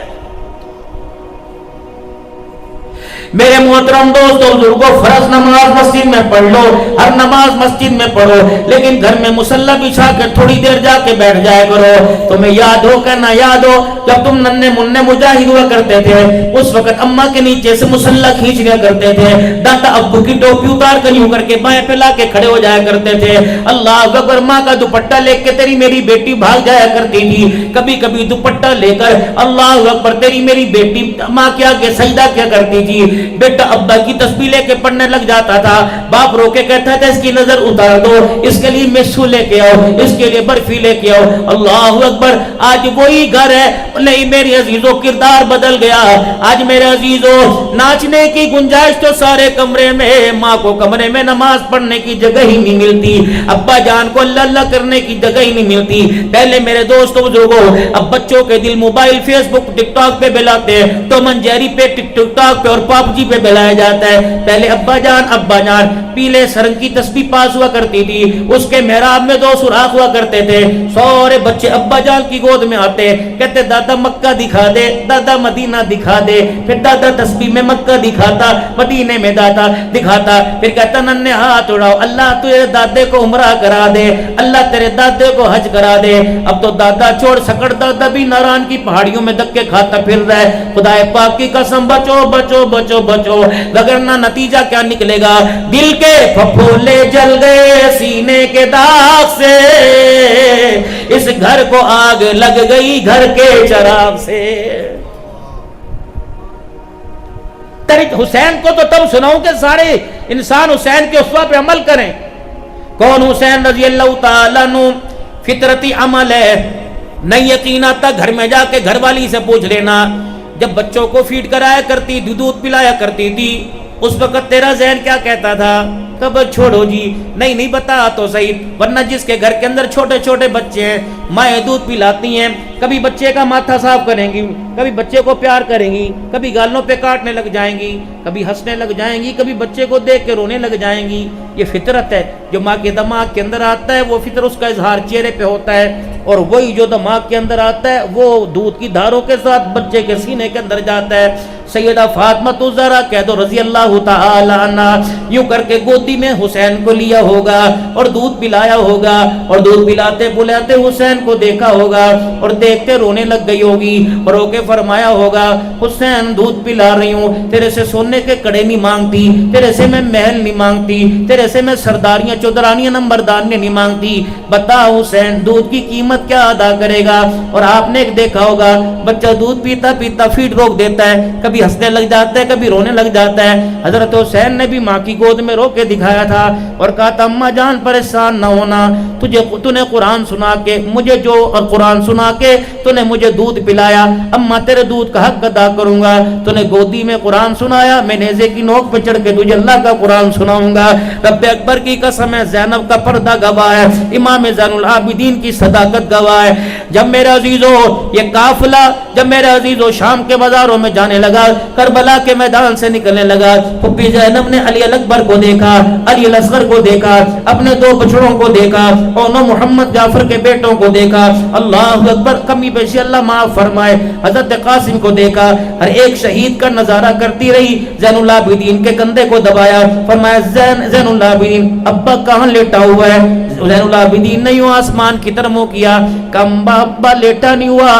میرے محترم دوستوں بزرگوں، فرض نماز مسجد میں پڑھ لو، ہر نماز مسجد میں پڑھو، لیکن گھر میں مصلی بچھا کے تھوڑی دیر جا کے بیٹھ جایا کرو۔ تمہیں یاد ہو کہ نہ یاد ہو، جب تم ننھے منھے مجاہد ہوا کرتے تھے، اس وقت اماں کے نیچے سے مصلی کھینچ لیا کرتے تھے، دادا ابو کی ٹوپی اتار کر یوں کر کے بائیں پہ لا کے کھڑے ہو جایا کرتے تھے۔ اللہ اکبر، ماں کا دوپٹہ لے کے تیری میری بیٹی بھاگ جایا کرتی تھی، کبھی کبھی دوپٹہ لے کر اللہ اکبر تیری میری بیٹی ماں کے آگے سجدہ کیا کرتی تھی، بیٹا ابا کی تسبیح لے کے پڑھنے لگ جاتا تھا، باپ رو کے کہتا تھا اس کی نظر اتار دو، اس کے لیے میسو لے کے آؤ، اس کے لیے برفی لے کے آؤ۔ اللہ اکبر، آج وہی گھر ہے، نہیں میری عزیزوں کردار بدل گیا، آج میرے عزیزوں ناچنے کی گنجائش تو سارے کمرے میں، ماں کو کمرے میں نماز پڑھنے کی جگہ ہی نہیں ملتی، ابا جان کو اللہ اللہ کرنے کی جگہ ہی نہیں ملتی۔ پہلے میرے دوستوں بزرگوں، اب بچوں کے دل موبائل فیس بک ٹک ٹاک پہ بلاتے ہیں، ٹام اینڈ جیری پہ ٹک ٹاک پہ اور پاپ سبزی پہ بلایا جاتا ہے. پہلے ابا جان پیلے سرنگ کی تسبیح پاس ہوا کرتی تھی, اس کے محراب میں 2 سوراخ ہوا کرتے تھے. سارے بچے ابا جان کی گود میں آتے, کہتے دادا مکہ دکھا دے, دادا مدینہ دکھا دے. پھر دادا تسبیح میں مکہ دکھاتا, مدینے میں دادا دکھاتا. پھر کہتا ننے ہاتھ اڑاؤ, اللہ تیرے دادے کو عمرہ کرا دے, اللہ تیرے دادے کو حج کرا دے. اب تو دادا چھوڑ سکڑ دادا بھی ناران کی پہاڑیوں میں دھکے کھاتا پھر رہا ہے. خدا پاک کی قسم بچو بچو بچو بچو, وگرنہ نتیجہ کیا نکلے گا؟ دل کے پھپھولے جل گئے سینے کے داغ سے, اس گھر کو آگ لگ گئی گھر کے چراغ سے. حسین کو تو تب سناؤں کہ سارے انسان حسین کے اسوہ پہ عمل کریں. کون حسین رضی اللہ تعالیٰ عنہ؟ فطرتی عمل ہے, نہیں یقین آتا گھر میں جا کے گھر والی سے پوچھ لینا. جب بچوں کو فیڈ کرایا کرتی, دودھ پلایا کرتی تھی, اس وقت تیرا ذہن کیا کہتا تھا؟ کب چھوڑو جی, نہیں بتا تو صحیح. ورنہ جس کے گھر کے اندر چھوٹے چھوٹے بچے ہیں, مائیں دودھ پلاتی ہیں, کبھی بچے کا ماتھا صاف کریں گی, کبھی بچے کو پیار کریں گی, کبھی گالوں پہ کاٹنے لگ جائیں گی, کبھی ہنسنے لگ جائیں گی, کبھی بچے کو دیکھ کے رونے لگ جائیں گی. یہ فطرت ہے جو ماں کے دماغ کے اندر آتا ہے, وہ فطر اس کا اظہار چہرے پہ ہوتا ہے. اور وہی جو دماغ کے اندر آتا ہے وہ دودھ کی دھاروں کے ساتھ بچے کے سینے کے اندر جاتا ہے. سیدہ فاطمہ الزہرا کہہ دو رضی اللہ تعالی عنہ, یوں کر کے گودی میں حسین کو لیا ہوگا اور دودھ پلایا ہوگا, اور دودھ پلاتے پلاتے حسین کو دیکھا ہوگا, اور دیکھتے رونے لگ گئی ہوگی, اور رو کے فرمایا ہوگا حسین دودھ پلا رہی ہوں, تیرے سے سونے کے کڑے نہیں مانگتی, تیرے سے میں محل نہیں مانگتی, تیرے سے میں سرداریاں چودرانیاں نمبردانیاں نہیں مانگتی, بتا حسین دودھ کی قیمت کیا ادا کرے گا. اور آپ نے ایک دیکھا ہوگا بچہ دودھ پیتا پیتا فیڈ روک دیتا ہے, کبھی ہنسنے لگ جاتا ہے, کبھی رونے لگ جاتا ہے. حضرت حسین نے بھی ماں کی گود میں رو کے دکھایا تھا اور کہا تھا اماں جان پریشان نہ ہونا, تو نے قرآن سنا کے مجھے جو اور قرآن سنا کے تو نے مجھے دودھ پلایا, اماں تیرے دودھ کا حق ادا کروں گا. تو نے گودی میں قرآن سنایا, میں نیزے کی نوک پہ چڑھ کے تجھے اللہ کا قرآن سناؤں گا. رب اکبر کی قسم ہے, زینب کا پردہ گواہ ہے, امام زین العابدین کی صداقت گواہ ہے. جب میرے عزیزو یہ قافلہ جب میرے عزیزو شام کے بازاروں میں جانے لگا, کربلا کے میدان سے نکلنے لگا, پھپھی زینب نے علی اکبر کو دیکھا, علی اصغر کو دیکھا, اپنے 2 بچڑوں کو دیکھا, اور محمد جعفر کے بیٹوں کو دیکھا. اللہ اکبر, کمی بیشی اللہ معاف فرمائے, حضرت قاسم کو دیکھا. ہر ایک شہید کا نظارہ کرتی رہی, زین العابدین کے کندھے کو دبایا, فرمایا زین العابدین ابا کہاں لیٹا ہوا ہے؟ زین العابدین نے یوں آسمان کی طرف منہ کیا, کمبا ابا لیٹا نہیں ہوا,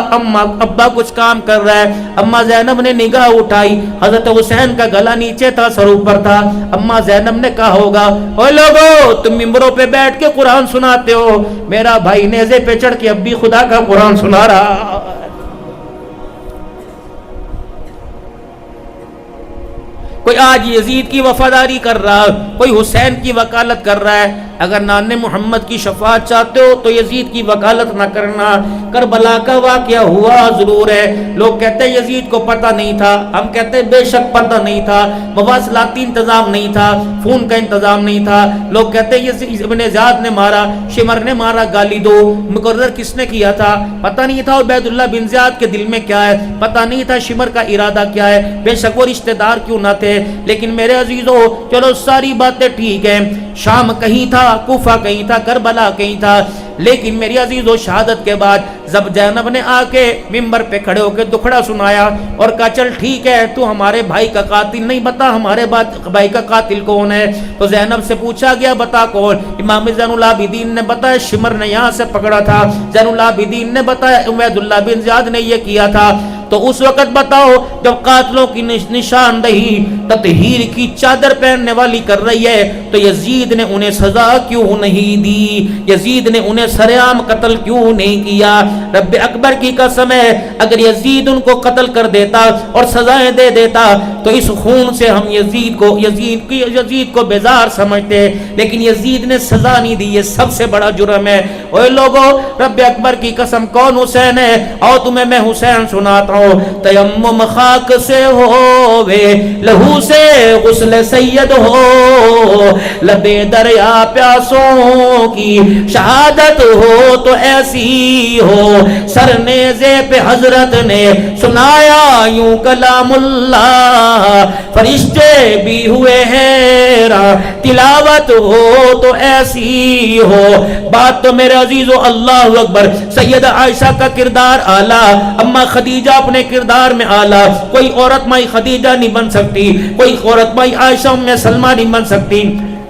ابا کچھ کام کر رہا ہے. اما زینب نے نگاہ اٹھائی, حضرت حسین کا گلا نیچے تھا, سر اوپر تھا. اما زینب نے کہا ہوگا اوے لوگو تم ممبروں پہ بیٹھ کے قرآن سناتے ہو, میرا بھائی نیزے پہ چڑھ کے اب بھی خدا کا قرآن سنا رہا. کوئی آج یزید کی وفاداری کر رہا, کوئی حسین کی وکالت کر رہا ہے. اگر نان محمد کی شفاعت چاہتے ہو تو یزید کی وکالت نہ کرنا. کربلا کا واقعہ ہوا ضرور ہے, لوگ کہتے ہیں یزید کو پتہ نہیں تھا, ہم کہتے ہیں بے شک پتہ نہیں تھا, مواصلاتی انتظام نہیں تھا, فون کا انتظام نہیں تھا. لوگ کہتے ہیں یزید ابن زیاد نے مارا, شمر نے مارا, گالی دو, مقرر کس نے کیا تھا پتہ نہیں تھا, عبید اللہ بن زیاد کے دل میں کیا ہے پتہ نہیں تھا, شمر کا ارادہ کیا ہے, بے شک وہ رشتہ دار کیوں نہ تھے. لیکن میرے عزیزو چلو ساری باتیں ٹھیک ہیں, شام کہیں تھا, کوفہ کہیں تھا, کربلا کہیں تھا, لیکن میری عزیزو شہادت کے بعد جب زینب نے آ کے ممبر پہ کھڑے ہو کے دکھڑا سنایا اور کہا چل ٹھیک ہے تو ہمارے بھائی کا قاتل نہیں, بتا ہمارے بھائی کا قاتل کون ہے. تو زینب سے پوچھا گیا بتا کون, امام زین العابدین نے بتایا شمر نے یہاں سے پکڑا تھا, زین العابدین نے بتایا عبید اللہ بن زیاد نے یہ کیا تھا. تو اس وقت بتاؤ جب قاتلوں کی نشاندہی تطہیر کی چادر پہننے والی کر رہی ہے تو یزید نے انہیں سزا کیوں نہیں دی, یزید نے انہیں سرعام قتل کیوں نہیں کیا. رب اکبر کی قسم ہے اگر یزید ان کو قتل کر دیتا اور سزائیں دے دیتا تو اس خون سے ہم یزید کو بیزار سمجھتے, لیکن یزید نے سزا نہیں دی, یہ سب سے بڑا جرم ہے. اوے لوگو رب اکبر کی قسم کون حسین ہے, اور تمہیں میں حسین سناتا ہوں. تیمم خاک سے ہووے لہو سے غسل سید ہو لبے دریا پیاسوں کی شہادت ہو تو ایسی ہو سرنیزے پہ حضرت نے سنایا یوں کلام اللہ فرشتے بھی ہوئے حیران تلاوت ہو تو ایسی ہو بات تو میرے عزیزو اللہ اکبر سیدہ عائشہ کا کردار اعلیٰ اما خدیجہ اپنے کردار میں اعلیٰ کوئی عورت مائی خدیجہ نہیں بن سکتی کوئی عورت مائی عائشہ ام سلمہ نہیں بن سکتی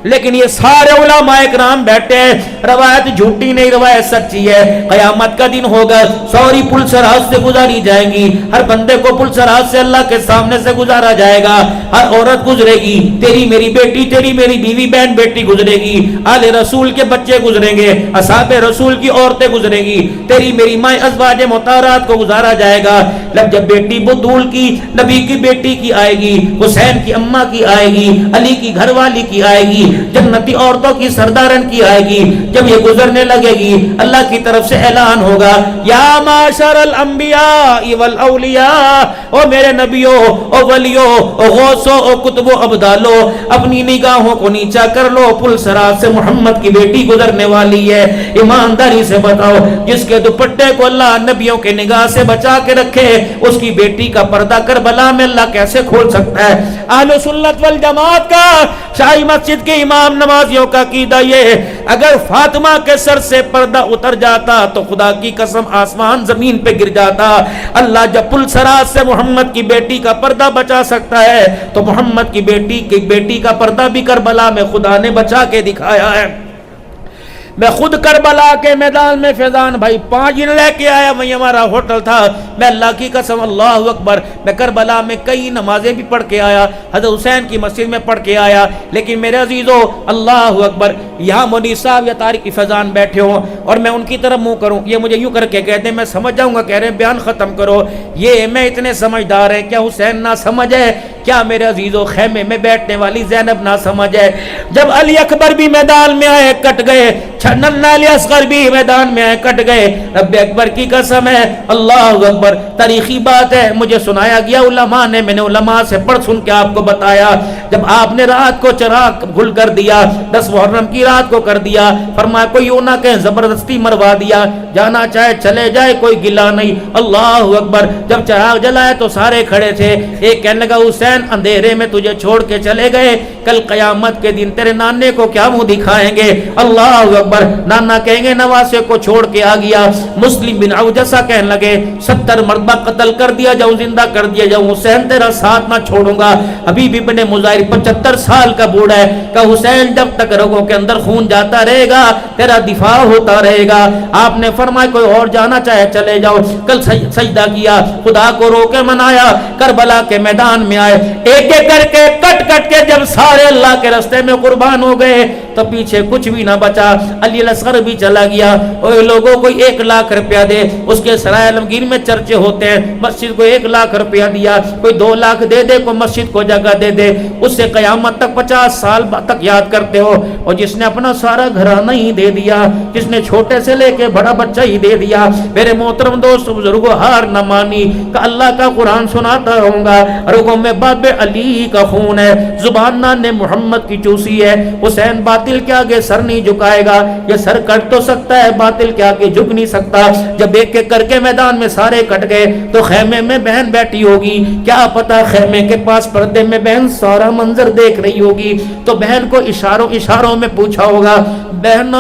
لیکن یہ سارے علماء اکرام بیٹھے ہیں روایت جھوٹی نہیں روایت سچی ہے قیامت کا دن ہوگا سوری پل سراج سے گزاری جائیں گی ہر بندے کو پل سراج سے اللہ کے سامنے سے گزارا جائے گا ہر عورت گزرے گی تیری میری بیٹی تیری میری بیوی بہن بیٹی گزرے گی آل رسول کے بچے گزریں گے اصحاب رسول کی عورتیں گزریں گی تیری میری ماں ازواج مطہرات کو گزارا جائے گا جب بیٹی بدول کی نبی کی بیٹی کی آئے گی حسین کی اماں کی آئے گی علی کی گھر والی کی آئے گی جنتی عورتوں کی سردارن کی آئے گی جب یہ گزرنے لگے گی اللہ کی طرف سے اعلان ہوگا یا معاشر الانبیاء والاولیاء او میرے نبیوں او ولیوں او غوثوں او کتبوں ابدالوں اپنی نگاہوں کو نیچا کر لو پل صراط سے محمد کی بیٹی گزرنے والی ہے ایمانداری سے بتاؤ جس کے دوپٹے کو اللہ نبیوں کے نگاہ سے بچا کے رکھے اس کی بیٹی کا پردہ کربلا میں اللہ کیسے کھول سکتا ہے اہل سنت والجماعت کا شاہی مسجد کے امام نمازیوں کا عقیدہ یہ اگر فاطمہ کے سر سے پردہ اتر جاتا تو خدا کی قسم آسمان زمین پہ گر جاتا اللہ جب پل صراط سے محمد کی بیٹی کا پردہ بچا سکتا ہے تو محمد کی بیٹی کا پردہ بھی کربلا میں خدا نے بچا کے دکھایا ہے میں خود کربلا کے میدان میں فیضان بھائی 5 دن لے کے آیا وہیں ہمارا ہوٹل تھا میں اللہ کی قسم اللہ اکبر میں کربلا میں کئی نمازیں بھی پڑھ کے آیا حضرت حسین کی مسجد میں پڑھ کے آیا لیکن میرے عزیزو اللہ اکبر یہاں مولوی صاحب یا طارق فیضان بیٹھے ہوں اور میں ان کی طرف منہ کروں یہ مجھے یوں کر کے کہتے ہیں میں سمجھ جاؤں گا کہہ رہے ہیں بیان ختم کرو یہ میں اتنے سمجھدار ہیں کیا حسین نہ سمجھ ہے کیا میرے عزیزو خیمے میں بیٹھنے والی زینب نہ سمجھ ہے جب علی اکبر بھی میدان میں آئے کٹ گئے ننھا علی اصغر بھی میدان میں آئے کٹ گئے رب اکبر کی قسم ہے اللہ اکبر تاریخی بات ہے مجھے سنایا گیا علماء نے میں نے علماء سے پڑھ سن کے آپ کو بتایا جب آپ نے رات کو چراغ گھل کر دیا 10 محرم کی رات کو کر دیا فرمایا کوئی یوں نہ کہیں زبردستی مروا دیا جانا چاہے چلے جائے کوئی گلا نہیں اللہ اکبر جب چراغ جلائے تو سارے کھڑے تھے ایک کہنے لگا حسین اندھیرے میں تجھے چھوڑ کے چلے گئے کل قیامت کے دن تیرے نانے کو کیا منہ دکھائیں گے اللہ اکبر نانا کہیں گے نواسے کو چھوڑ کے آ گیا مسلم بن عوجسہ کہنے لگے 70 مرتبہ قتل کر دیا جاؤں زندہ کر دیا جاؤں حسین تیرا ساتھ نہ چھوڑوں گا حبیب ابن مظاہر 75 سال کا بوڑھا ہے کہ حسین جب تک رگوں کے اندر خون جاتا رہے گا تیرا دفاع ہوتا رہے گا آپ نے فرمایا کوئی اور جانا چاہے چلے جاؤ کل سجدہ کیا خدا کو رو کے منایا کربلا کے میدان میں آئے ایک ایک کر کے کٹ کٹ کے جب سارے اللہ کے راستے میں قربان ہو گئے تو پیچھے کچھ بھی نہ بچا علی اصغر بھی چلا گیا اور لوگوں کو 1 لاکھ روپیہ دے اس کے سرائے عالمگیر میں چرچے ہوتے ہیں مسجد کو 1 لاکھ روپیہ دیا کوئی 2 لاکھ دے دے کوئی مسجد کو جگہ دے دے اس سے قیامت تک 50 سال تک یاد کرتے ہو اور جس نے اپنا سارا گھرانہ ہی دے دیا جس نے چھوٹے سے لے کے بڑا بچہ ہی دے دیا میرے محترم دوست بزرگوں ہار نہ مانی کہ اللہ کا قرآن سناتا رہوں گا رگوں میں باب علی کا خون ہے زبان نے محمد کی چوسی ہے حسین باطل کے آگے سر نہیں جھکائے گا یہ سر کٹ تو سکتا ہے باطل کے آگے جھک نہیں سکتا جب ایک ایک کر کے میدان میں سارے کٹ گئے تو خیمے میں بہن بیٹھی ہوگی کیا پتا خیمے کے پاس پردے میں بہن سارا منظر دیکھ رہی ہوگی تو بہن کو اشاروں میں پوچھا ہوگا بہن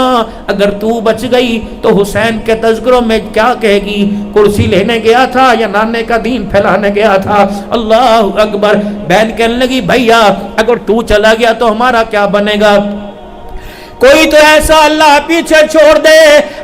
اگر تو بچ گئی تو حسین کے تذکروں میں کیا کہے گی کرسی لینے گیا تھا یا نانے کا دین پھیلانے گیا تھا اللہ اکبر بہن کہنے لگی بھیا اگر تو چلا گیا تو ہمارا کیا بنے گا کوئی تو ایسا اللہ پیچھے چھوڑ دے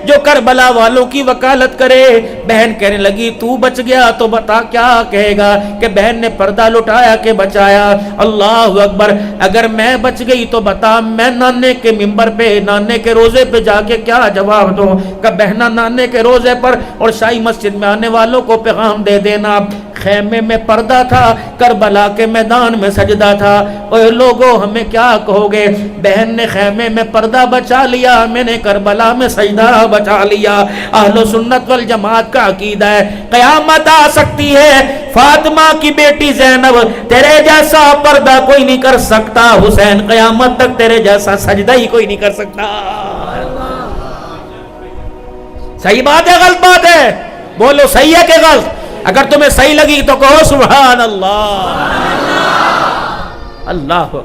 جو کربلا والوں کی وکالت کرے بہن کہنے لگی تو بچ گیا تو بتا کیا کہے گا کہ بہن نے پردہ لٹایا کہ بچایا اللہ اکبر اگر میں بچ گئی تو بتا میں نانے کے منبر پہ نانے کے روزے پہ جا کے کیا جواب دوں کہ بہنا نانے کے روزے پر اور شاہی مسجد میں آنے والوں کو پیغام دے دینا خیمے میں پردہ تھا، کربلا کے میدان میں سجدہ تھا۔ اوے لوگوں ہمیں کیا کہو گے؟ بہن نے خیمے میں پردہ بچا لیا، میں نے کربلا میں سجدہ بچا لیا۔ اہل سنت والجماعت کا عقیدہ ہے قیامت آ سکتی ہے، فاطمہ کی بیٹی زینب تیرے جیسا پردہ کوئی نہیں کر سکتا، حسین قیامت تک تیرے جیسا سجدہ ہی کوئی نہیں کر سکتا۔ صحیح بات ہے غلط بات ہے؟ بولو صحیح ہے کہ غلط؟ اگر تمہیں صحیح لگی تو کہو سبحان اللہ۔ اللہ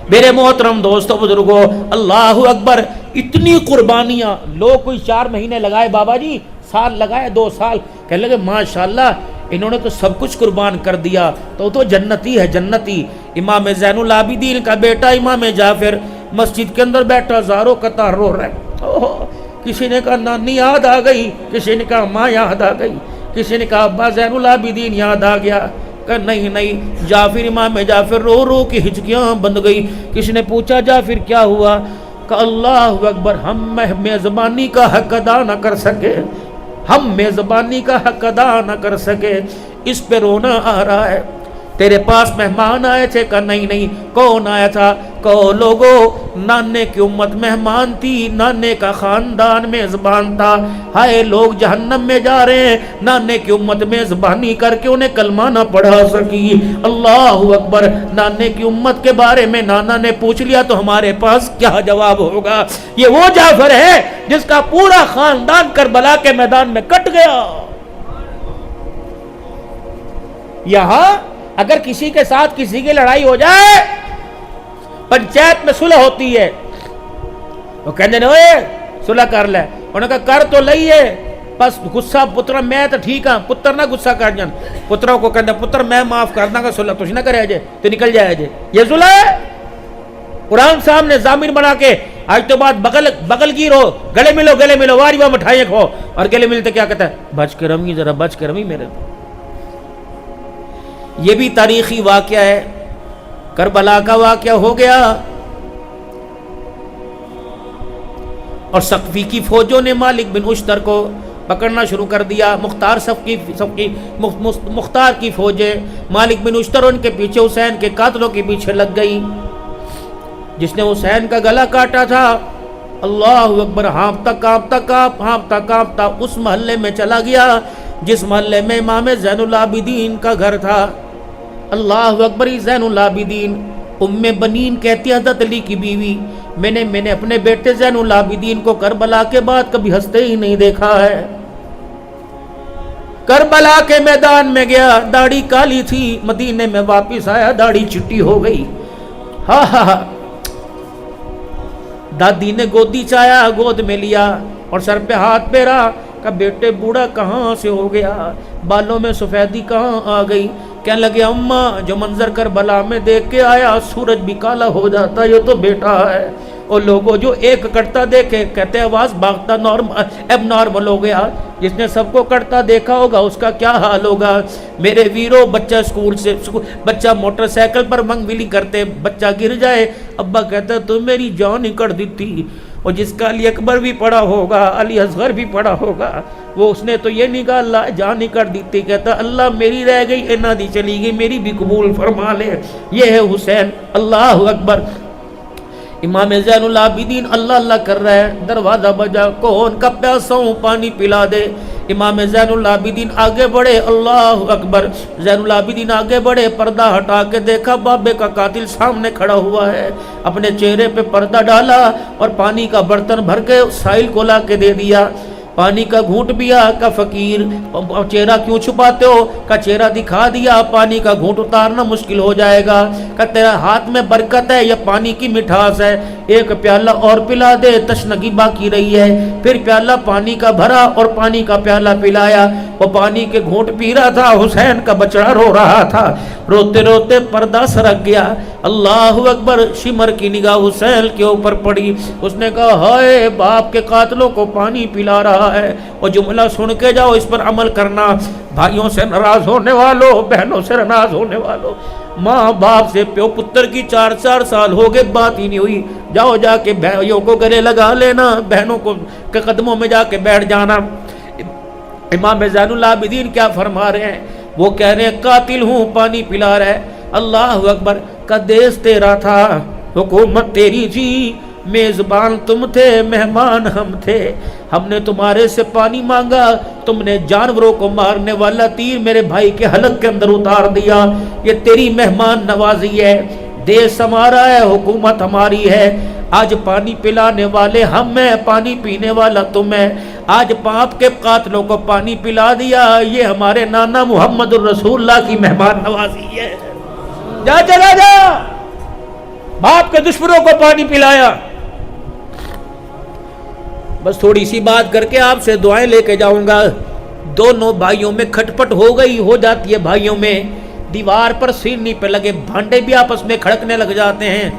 میرے محترم دوستو بزرگو، اللہ اکبر۔ اتنی قربانیاں، لوگ کوئی 4 مہینے لگائے بابا جی، سال لگائے 2 سال، کہنے لگے ماشاءاللہ انہوں نے تو سب کچھ قربان کر دیا، تو جنتی ہے جنتی۔ امام زین العابدین کا بیٹا امام جعفر مسجد کے اندر بیٹھا، زاروں قطار رو رہا ہے۔ کسی نے کہا نانی یاد آ گئی، کسی نے کہا ماں یاد آ گئی، کسی نے کہا ابا زین العابدین یاد آ گیا۔ کہ نہیں جعفر، امام جعفر رو رو کی ہچکیاں بند گئی۔ کسی نے پوچھا جعفر کیا ہوا؟ کہ اللہ اکبر، ہم میزبانی کا حق ادا نہ کر سکے، ہم میزبانی کا حق ادا نہ کر سکے، اس پہ رونا آ رہا ہے۔ تیرے پاس مہمان آئے تھے؟ کہ نہیں۔ کون آیا تھا؟ کہو لوگو نانے کی امت مہمان تھی، نانے کا خاندان میزبان تھا۔ ہائے لوگ جہنم میں جا رہے ہیں، نانے کی امت میزبانی کر کے انہیں کلمہ نہ پڑھا سکی۔ اللہ اکبر۔ نانے کی امت کے بارے میں نانا نے پوچھ لیا تو ہمارے پاس کیا جواب ہوگا؟ یہ وہ جعفر ہے جس کا پورا خاندان کربلا کے میدان میں کٹ گیا۔ یہاں اگر کسی کے ساتھ کسی کی لڑائی ہو جائے، پنچایت میں صلح ہوتی ہے، وہ کہتے ہیں اوے صلح کر لے، انہوں نے کہا کر تو لئیے، بس غصہ پتر میں تو ٹھیک ہاں، پتر نہ غصہ کر جان، پتروں کو کہتے ہیں پتر میں معاف کرنا کا صلح تجھ نہ کرے جائے تو نکل جائے جائے، یہ صلح ہے؟ قرآن صاحب نے ضامن بنا کے آج تو بات بغل گیر ہو، گلے ملو واری واہ مٹھائیاں کھو، اور گلے ملتے کیا کہتا ہے بچ کے رمی، ذرا بچ کے رمی میرے۔ یہ بھی تاریخی واقعہ ہے، کربلا کا واقعہ ہو گیا، اور ثقفی کی فوجوں نے مالک بن اشتر کو پکڑنا شروع کر دیا۔ مختار کی فوجیں مالک بن اشتر ان کے پیچھے، حسین کے قاتلوں کے پیچھے لگ گئی۔ جس نے حسین کا گلا کاٹا تھا، اللہ اکبر، ہانپتا کانپتا اس محلے میں چلا گیا جس محلے میں امام زین العابدین کا گھر تھا۔ اللہ اکبر۔ زین العابدین ام بنین کہتی حضرت علی کی بیوی، میں نے اپنے بیٹے زین العابدین کو کربلا کے بعد کبھی ہنستے ہی نہیں دیکھا ہے۔ کربلا کے میدان میں گیا، داڑھی کالی تھی، مدینے میں واپس آیا داڑھی چٹی ہو گئی۔ ہاں دادی نے گودی چایا، گود میں لیا اور سر پہ ہاتھ پھیرا کہ بیٹے بوڑھا کہاں سے ہو گیا، بالوں میں سفیدی کہاں آ گئی۔ کہنے لگے اماں جو منظر کربلا میں دیکھ کے آیا، سورج بھی کالا ہو جاتا، یہ تو بیٹا ہے۔ اور لوگوں جو ایک کٹتا دیکھے کہتے ہیں آواز بھاگتا اب نارمل ہو گیا، جس نے سب کو کٹتا دیکھا ہوگا اس کا کیا حال ہوگا۔ میرے ویرو، بچہ موٹر سائیکل پر منگویلی کرتے، بچہ گر جائے، ابا کہتا ہے تو میری جان ہی کٹ دیتی۔ اور جس کا علی اکبر بھی پڑا ہوگا، علی اصغر بھی پڑا ہوگا، وہ اس نے تو یہ نہیں کہا اللہ جان ہی کر دیتی، کہتا اللہ میری رہ گئی، انہاں دی چلی گئی، میری بھی قبول فرما لے۔ یہ ہے حسین۔ اللہ اکبر۔ امام زین العابدین اللہ اللہ کر رہا ہے، دروازہ بجا، کون کا پیاسا ہوں پانی پلا دے۔ امام زین العابدین آگے بڑھے، اللہ اکبر، زین العابدین آگے بڑھے، پردہ ہٹا کے دیکھا بابے کا قاتل سامنے کھڑا ہوا ہے، اپنے چہرے پہ پردہ ڈالا اور پانی کا برتن بھر کے سائل کو لا کے دے دیا۔ پانی کا گھونٹ پیا، کا فقیر چہرہ کیوں چھپاتے ہو، کا چہرہ دکھا دیا، پانی کا گھونٹ اتارنا مشکل ہو جائے گا، کہ تیرا ہاتھ میں برکت ہے یا پانی کی مٹھاس ہے، ایک پیالہ اور پلا دے، تشنگی باقی رہی ہے۔ پھر پیالہ پانی کا بھرا اور پانی کا پیالہ پلایا، وہ پانی کے گھونٹ پی رہا تھا، حسین کا بچڑا رو رہا تھا، روتے روتے پردہ سرک گیا۔ اللہ اکبر۔ شمر کی نگاہ حسین کے اوپر پڑی، اس نے کہا ہائے باپ کے قاتلوں کو پانی پلا رہا ہے۔ وہ جملہ سن کے جاؤ، اس پر عمل کرنا۔ بھائیوں سے ناراض ہونے والوں، بہنوں سے ناراض ہونے والوں، ماں باپ سے پیو پتر کی 4 سال ہو گئے بات ہی نہیں ہوئی، جاؤ جا کے بھائیوں کو گلے لگا لینا، بہنوں کو کے قدموں میں جا کے بیٹھ جانا۔ امام زین العابدین کیا فرما رہے ہیں وہ کہہ رہے ہیں قاتل ہوں، پانی پلا رہا ہے۔ اللہ اکبر، کا دیس تیرا تھا، حکومت تیری تھی، میزبان تم تھے، مہمان ہم تھے، ہم نے تمہارے سے پانی مانگا، تم نے جانوروں کو مارنے والا تیر میرے بھائی کے حلق کے اندر اتار دیا۔ یہ تیری مہمان نوازی ہے، دیس ہمارا ہے، حکومت ہماری ہے، آج پانی پلانے والے ہم ہیں، پانی پینے والا تم ہے، آج باپ کے قاتلوں کو پانی پلا دیا، یہ ہمارے نانا محمد الرسول اللہ کی مہمان نوازی ہے۔ جا چلا جا، باپ کے دشمنوں کو پانی پلایا۔ بس تھوڑی سی بات کر کے آپ سے دعائیں لے کے جاؤں گا۔ دونوں بھائیوں میں کھٹپٹ ہو گئی، ہو جاتی ہے بھائیوں میں، دیوار پر سیڑھی پہ لگے بھانڈے بھی آپس میں کھڑکنے لگ جاتے ہیں۔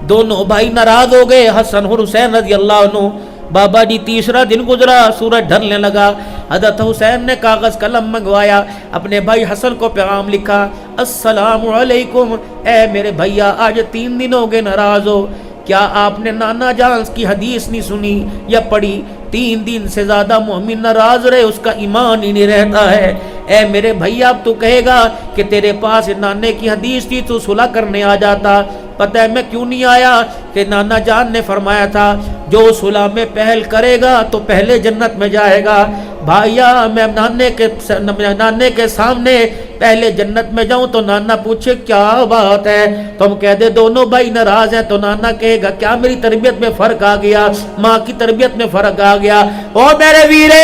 دونوں بھائی ناراض ہو گئے، حسن اور حسین رضی اللہ عنہ۔ بابا جی تیسرا دن گزرا، سورج ڈھلنے لگا، حضرت حسین نے کاغذ قلم منگوایا، اپنے بھائی حسن کو پیغام لکھا، السلام علیکم، اے میرے بھیا آج 3 دن ہو گئے ناراض ہو، کیا آپ نے نانا جان کی حدیث نہیں سنی یا پڑھی؟ 3 دن سے زیادہ مومن ناراض رہے اس کا ایمان ہی نہیں رہتا ہے۔ اے میرے بھیا اب تو کہے گا کہ تیرے پاس نانے کی حدیث تھی تو صلح کرنے آ جاتا۔ پتہ ہے میں کیوں نہیں آیا؟ کہ نانا جان نے فرمایا تھا جو صلح میں پہل کرے گا تو پہلے جنت میں جائے گا۔ بھائیا میں نانے کے سامنے پہلے جنت میں جاؤں تو نانا پوچھے کیا بات ہے، تم کہہ دے دونوں بھائی ناراض ہیں، تو نانا کہے گا کیا میری تربیت میں فرق آ گیا، ماں کی تربیت میں فرق آ گیا؟ او میرے ویرے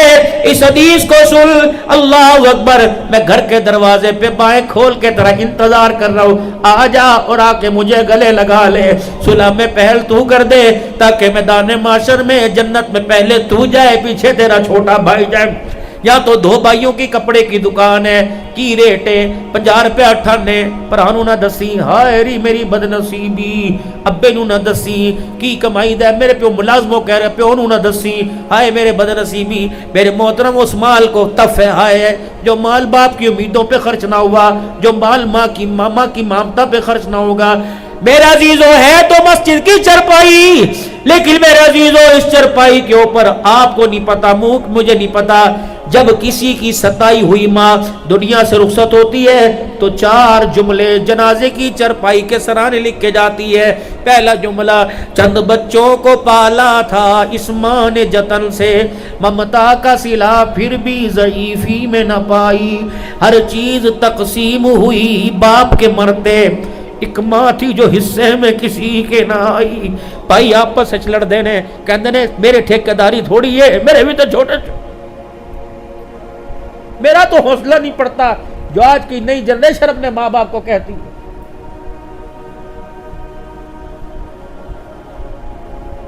اس حدیث کو سن، اللہ اکبر، میں گھر کے دروازے پہ بائیں کھول کے طرح انتظار کر رہا ہوں، آ جا اور آ کے مجھے گلے لگا لے، صلح میں پہل تو کر دے تاکہ میدان معاشر میں جنت میں پہلے تو جائے پیچھے تیرا چھوٹا بھائی جائے۔ یا تو 2 بھائیوں کی کپڑے کی دکان ہے، کی ریٹ ہے 50 روپے اٹھانے، پرانو نہ دسی، ہائے ری میری بد نصیبی، ابے نو نہ دسی، کی کمائی دے میرے پیو ملازموں کہہ رہے پیو نو نہ دسی، ہائے میرے بد نصیبی، میرے محترم اس مال کو تف ہے، ہائے جو مال باپ کی امیدوں پہ خرچ نہ ہوا، جو مال ماں کی ماما کی مامتا پہ خرچ نہ ہوگا۔ میرا عزیزو ہے تو مسجد کی چرپائی، لیکن میرے عزیزو اس چرپائی کے اوپر آپ کو نہیں پتا، مجھے نہیں پتا، جب کسی کی ستائی ہوئی ماں دنیا سے رخصت ہوتی ہے تو 4 جملے جنازے کی چرپائی کے سرانے لکھ کے جاتی ہے۔ پہلا جملہ، چند بچوں کو پالا تھا اس ماں نے جتن سے، ممتا کا صلہ پھر بھی ضعیفی میں نہ پائی، ہر چیز تقسیم ہوئی باپ کے مرتے، ایک ماں تھی جو حصے میں کسی کے نہ آئی۔ بھائی آپس سے لڑ دینے کہندے نے میرے ٹھیکیداری تھوڑی ہے، میرے بھی تو چھوٹے، میرا تو حوصلہ نہیں پڑتا جو آج کی نئی جنریشن اپنے ماں باپ کو کہتی ہے۔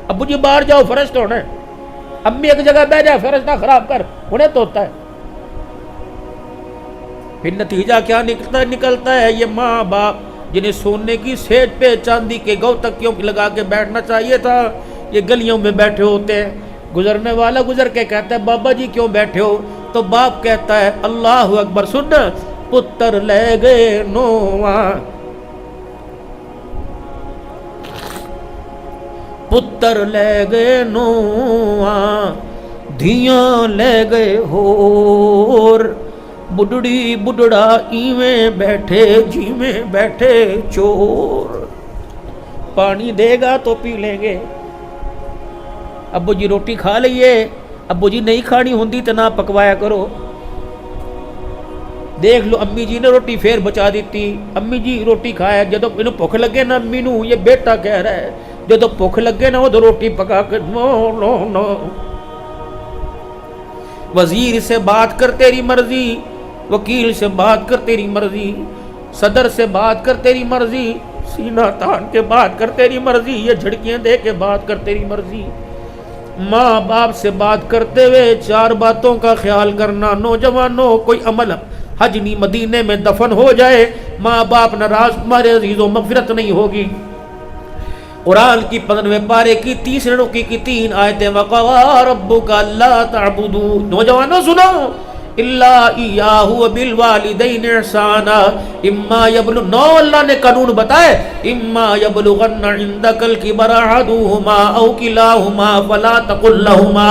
ابو جی باہر جاؤ فرش تو ہونا ہے، امی ایک جگہ بیٹھ جائے فرش نہ خراب کر، انہیں تو ہوتا ہے۔ پھر نتیجہ کیا نکلتا ہے؟ یہ ماں باپ جنہیں سونے کی سیج پہ چاندی کے گو تکیوں لگا کے بیٹھنا چاہیے تھا، یہ گلیوں میں بیٹھے ہوتے ہیں۔ گزرنے والا گزر کے کہتا ہے بابا جی کیوں بیٹھے ہو؟ تو باپ کہتا ہے اللہ اکبر، سن، پتر لے گئے نواں، پتر لے گئے نواں، دھیاں لے گئے ہور، بڈڑی بڈڑا ایویں بیٹھے جیویں بیٹھے چور، پانی دے گا تو پی لیں گے، ابو جی روٹی کھا لئیے، ابو جی نہیں کھانی ہوندی تو نہ پکوایا کرو۔ دیکھ لو امی جی نے روٹی پھر بچا دیتی، امی جی روٹی کھایا، جدو انہوں بھوک لگے نا امی نو، یہ بیٹا کہہ رہا ہے جدو بھوک لگے نا وہ تو روٹی پکا کے نو۔ وزیر سے بات کر تیری مرضی، وکیل سے بات کر تیری مرضی، صدر سے بات کر تیری مرضی، سینہ تان کے بات کر تیری مرضی، یہ جھڑکیاں دے کے بات کر تیری مرضی۔ ماں باپ سے بات کرتے ہوئے 4 باتوں کا خیال کرنا، نوجوانوں کوئی عمل حجنی مدینے میں دفن ہو جائے، ماں باپ ناراض، تمہارے عزیزوں مغفرت نہیں ہوگی۔ قرآن کی 15ویں پارے کی 30 رکوع کی 3 آیتیں، وَقَضَىٰ رَبُّكَ أَلَّا تَعْبُدُوا، نوجوانوں سنو، الا ایاہ وبالوالدین احسانا اما یبلغ، 9 اللہ نے قانون بتائے، اما یبلغن عندک الکبر احدہما او کلاہما فلا تقل لہما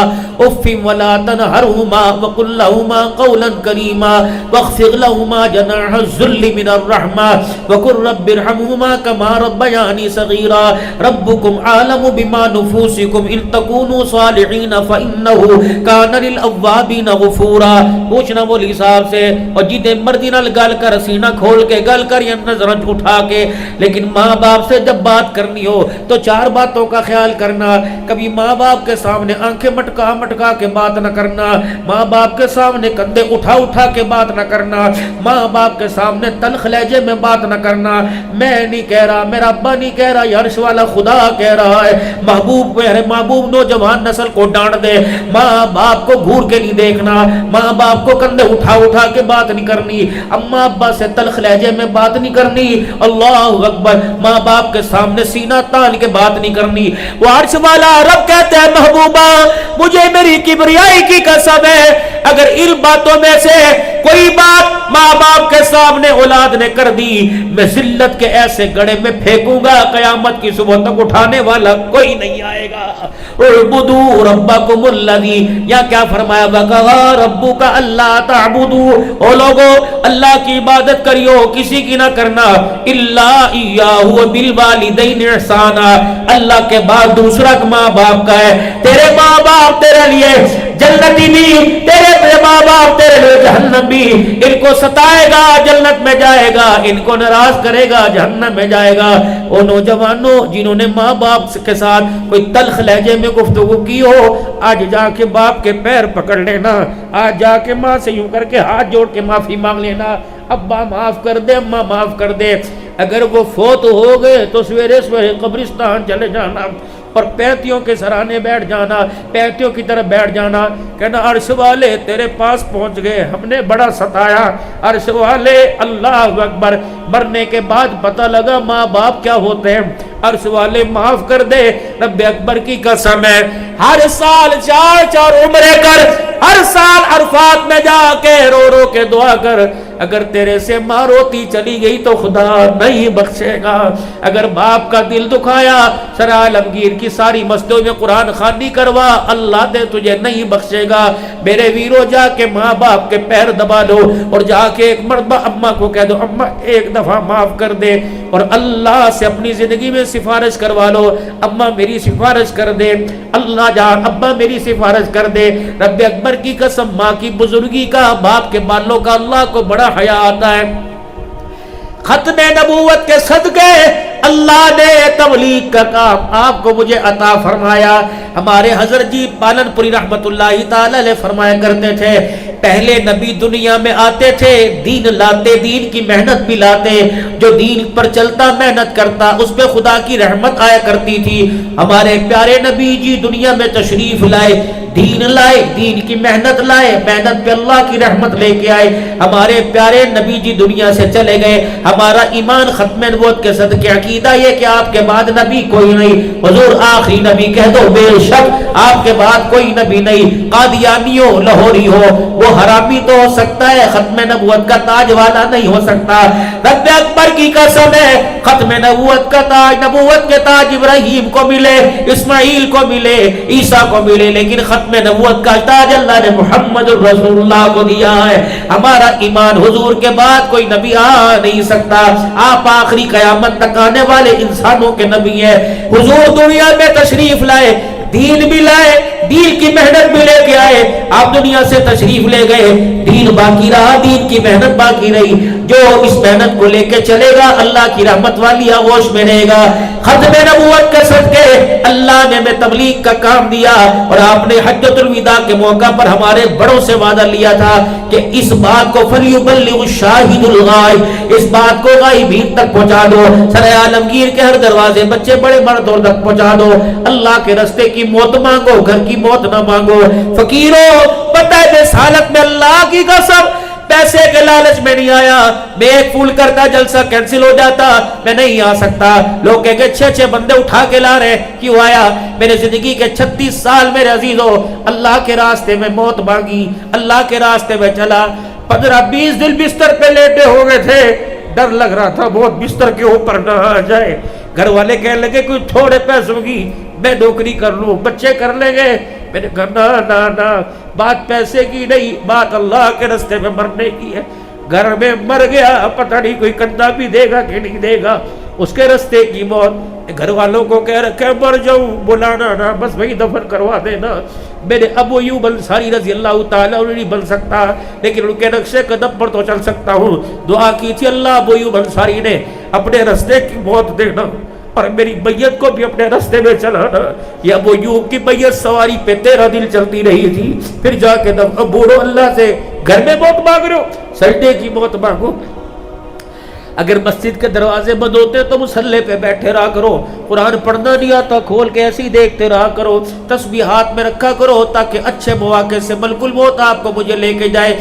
اف ولا تنہرہما وقل لہما قولا کریما واخفض لہما جناح الذل من الرحمہ وقل رب ارحمہما کما ربیانی صغیرا ربکم عالم بما نفوسکم ان تکونوا صالحین فإنہ کان للأوابین غفورا۔ پوچھنا مولی صاحب سے، اور جیتے مرضی نال گل کر، سینہ کھول کے گل کر یا نظر اٹھا کے، لیکن ماں باپ سے جب بات کرنی ہو تو 4 باتوں کا خیال کرنا۔ کبھی ماں باپ کے سامنے آنکھیں مٹکا مٹکا کے بات نہ کرنا، ماں باپ کے سامنے کندھے اٹھا اٹھا کے بات نہ کرنا، ماں باپ کے سامنے تلخ لہجے میں بات نہ کرنا۔ میں نہیں کہہ رہا، میرا ابا نہیں کہہ رہا، یہ عرش والا خدا کہہ رہا ہے۔ محبوب میرے محبوب نوجوان نسل کو ڈانٹ دے، ماں باپ کو گھور کے نہیں دیکھنا، ماں باپ کو کندھے اٹھا اٹھا کے بات نہیں کرنی، اماں ابا سے تلخ لہجے میں بات نہیں کرنی۔ اللہ اکبر، ماں باپ کے سامنے سینہ تان کے بات نہیں کرنی۔ وہ عرش والا رب کہتے ہیں محبوبہ مجھے میری کبریائی کی قسم ہے، اگر ان باتوں میں سے کوئی بات ماں باپ کے سامنے اولاد نے کر دی، میں ذلت کے ایسے گڑھے میں پھینکوں گا قیامت کی صبح تک اٹھانے والا کوئی نہیں آئے گا۔ اعبدوا ربکم الذی، یا کیا فرمایا، وقضى ربک الا تعبدوا، او لوگو اللہ کی عبادت کریو، کسی کی نہ کرنا، الا ایاہ وبالوالدین احسانا، اللہ کے بعد دوسرا ماں باپ کا ہے۔ تیرے ماں باپ تیرے لیے جنتی بھی، تیرے ماں باپ تیرے لیے جہنم بھی، ان کو ستائے گا جنت میں جائے گا، ان کو ناراض کرے گا جہنم میں جائے گا۔ او نوجوانوں جنہوں نے ماں باپ کے ساتھ کوئی تلخ لہجے میں گفتگو کی ہو، آج جا کے باپ کے پیر پکڑ لینا، آج جا کے ماں سے یوں کر کے ہاتھ جوڑ کے معافی مانگ لینا، ابا معاف کر دے، اماں معاف کر دے۔ اگر وہ فوت ہو گئے تو سویرے سویرے قبرستان چلے جانا اور پینتیوں کے سرانے بیٹھ جانا، پینتیوں کی طرف بیٹھ جانا، کہنا عرش والے تیرے پاس پہنچ گئے، ہم نے بڑا ستایا، عرش والے اللہ اکبر۔ مرنے کے بعد پتہ لگا ماں باپ کیا ہوتے ہیں، عرش والے معاف کر دے، رب اکبر کی قسم ہے۔ ہر سال 4 عمرے کر، ہر سال عرفات میں جا کے رو رو کے دعا کر، اگر تیرے سے ماں روتی چلی گئی تو خدا نہیں بخشے گا۔ اگر باپ کا دل دکھایا، سرا عالمگیر کی ساری مسجدوں میں قرآن خوانی کروا، اللہ دے تجھے نہیں بخشے گا۔ میرے ویرو جا کے ماں باپ کے پیر دبا دو اور جا کے ایک مرتبہ اماں کو کہہ دو اماں ایک دفعہ معاف کر دے، اور اللہ سے اپنی زندگی میں سفارش کروا لو، اماں میری سفارش کر دے، اللہ جان ابا میری سفارش کر دے۔ رب اکبر کی قسم، ماں کی بزرگی کا، باپ کے بالوں کا اللہ کو بڑا حیا آتا ہے۔ ختم نبوت کے صدقے اللہ نے تبلیغ کا کام آپ کو مجھے عطا فرمایا۔ ہمارے حضرت جی پالن پوری رحمت اللہ تعالی علیہ فرمایا کرتے تھے، پہلے نبی دنیا میں آتے تھے، دین لاتے، دین کی محنت بھی لاتے، جو دین پر چلتا محنت کرتا اس پہ خدا کی رحمت آیا کرتی تھی۔ ہمارے پیارے نبی جی دنیا میں تشریف لائے، دین کی محنت لائے، محنت پہ اللہ کی رحمت لے کے آئے۔ ہمارے پیارے نبی جی دنیا سے چلے گئے، ہمارا ایمان ختم نبوت کے صدقے عقیدہ یہ کہ آپ کے بعد نبی کوئی نہیں، حضور آخری نبی کہہ دو، بے شک آپ کے بعد کوئی نبی نہیں۔ قادیانی ہو، لاہوری ہو، وہ حرامی تو ہو سکتا ہے، ختم نبوت کا تاج والا نہیں ہو سکتا۔ رب اکبر کی قسم ہے، ختم نبوت کا تاج، نبوت کے تاج ابراہیم کو ملے، اسماعیل کو ملے، عیسیٰ کو ملے، لیکن ختم نبوت کا تاج اللہ نے محمد رسول اللہ کو دیا ہے۔ ہمارا ایمان حضور کے بعد کوئی نبی آ نہیں سکتا، آپ آخری قیامت تک آنے والے انسانوں کے نبی ہیں۔ حضور دنیا میں تشریف لائے، دین بھی لائے، دین کی محنت بھی لے کے آئے، آپ دنیا سے تشریف لے گئے، دین باقی رہا، دین کی محنت باقی رہی۔ جو اس محنت کو لے کے چلے گا اللہ کی رحمت والی آغوش میں رہے گا۔ ختم نبوت کے صدقے اللہ نے ہمیں تبلیغ کا کام دیا، اور آپ نے حجۃ الوداع کے موقع پر ہمارے بڑوں سے وعدہ لیا تھا کہ اس بات کو فلیبلغ الشاہد الغائب، اس بات کو غائبین تک پہنچا دو، سرائے عالمگیر کے ہر دروازے، بچے بڑے مردوں تک پہنچا دو۔ اللہ کے رستے کی موت مانگو، گھر کی موت نہ مانگو۔ فقیروں پتہ ہے اس حالت میں اللہ کی قسم پیسے کے لالچ میں نہیں آیا، میں ایک پھول کرتا جلسہ کینسل ہو جاتا، میں نہیں آ سکتا۔ لوگ کہیں گے 6 بندے اٹھا کے لا رہے، کیوں آیا؟ میں نے زندگی کے 36 سال میرے عزیزوں اللہ کے راستے میں موت مانگی، اللہ کے راستے میں چلا، 15-20 دن بستر پہ لیٹے ہو گئے تھے، ڈر لگ رہا تھا بہت بستر کے اوپر نہ آ جائے۔ گھر والے کہنے لگے کوئی تھوڑے پیسوں کی میں نوکری کر لوں، بچے کر لیں گے۔ میں نے کہا نہ، بات پیسے کی نہیں، بات اللہ کے راستے میں مرنے کی ہے۔ گھر میں مر گیا، پتہ نہیں کوئی کندھا بھی دے گا کہ نہیں دے گا، اس کے راستے کی موت۔ گھر والوں کو کہہ رکھا مر جاؤں، بلانا نہ، بس وہی دفن کروا دینا۔ میرے ابو ایوب انصاری رضی اللہ تعالیٰ عنہ نہیں بن سکتا، لیکن ان کے نقشے قدم پر تو چل سکتا ہوں۔ دعا کی تھی اللہ ابو ایوب انصاری نے اپنے راستے کی موت دینا اور میری میت کو بھی اپنے راستے میں چلانا۔ یہ ابو ایوب کی میت سواری پہ 13 دن چلتی رہی تھی، پھر جا کے بولو اللہ سے، گھر میں موت مانگ رہے ہو، سجدے کی موت مانگو۔ اگر مسجد کے دروازے بند ہوتے تو مصلی پہ بیٹھے رہا کرو، قرآن پڑھنا نہیں آتا کھول کے ایسے ہی دیکھتے رہا کرو، تسبیح ہاتھ میں رکھا کرو تاکہ اچھے مواقع سے ملک الموت آپ کو مجھے لے کے جائے۔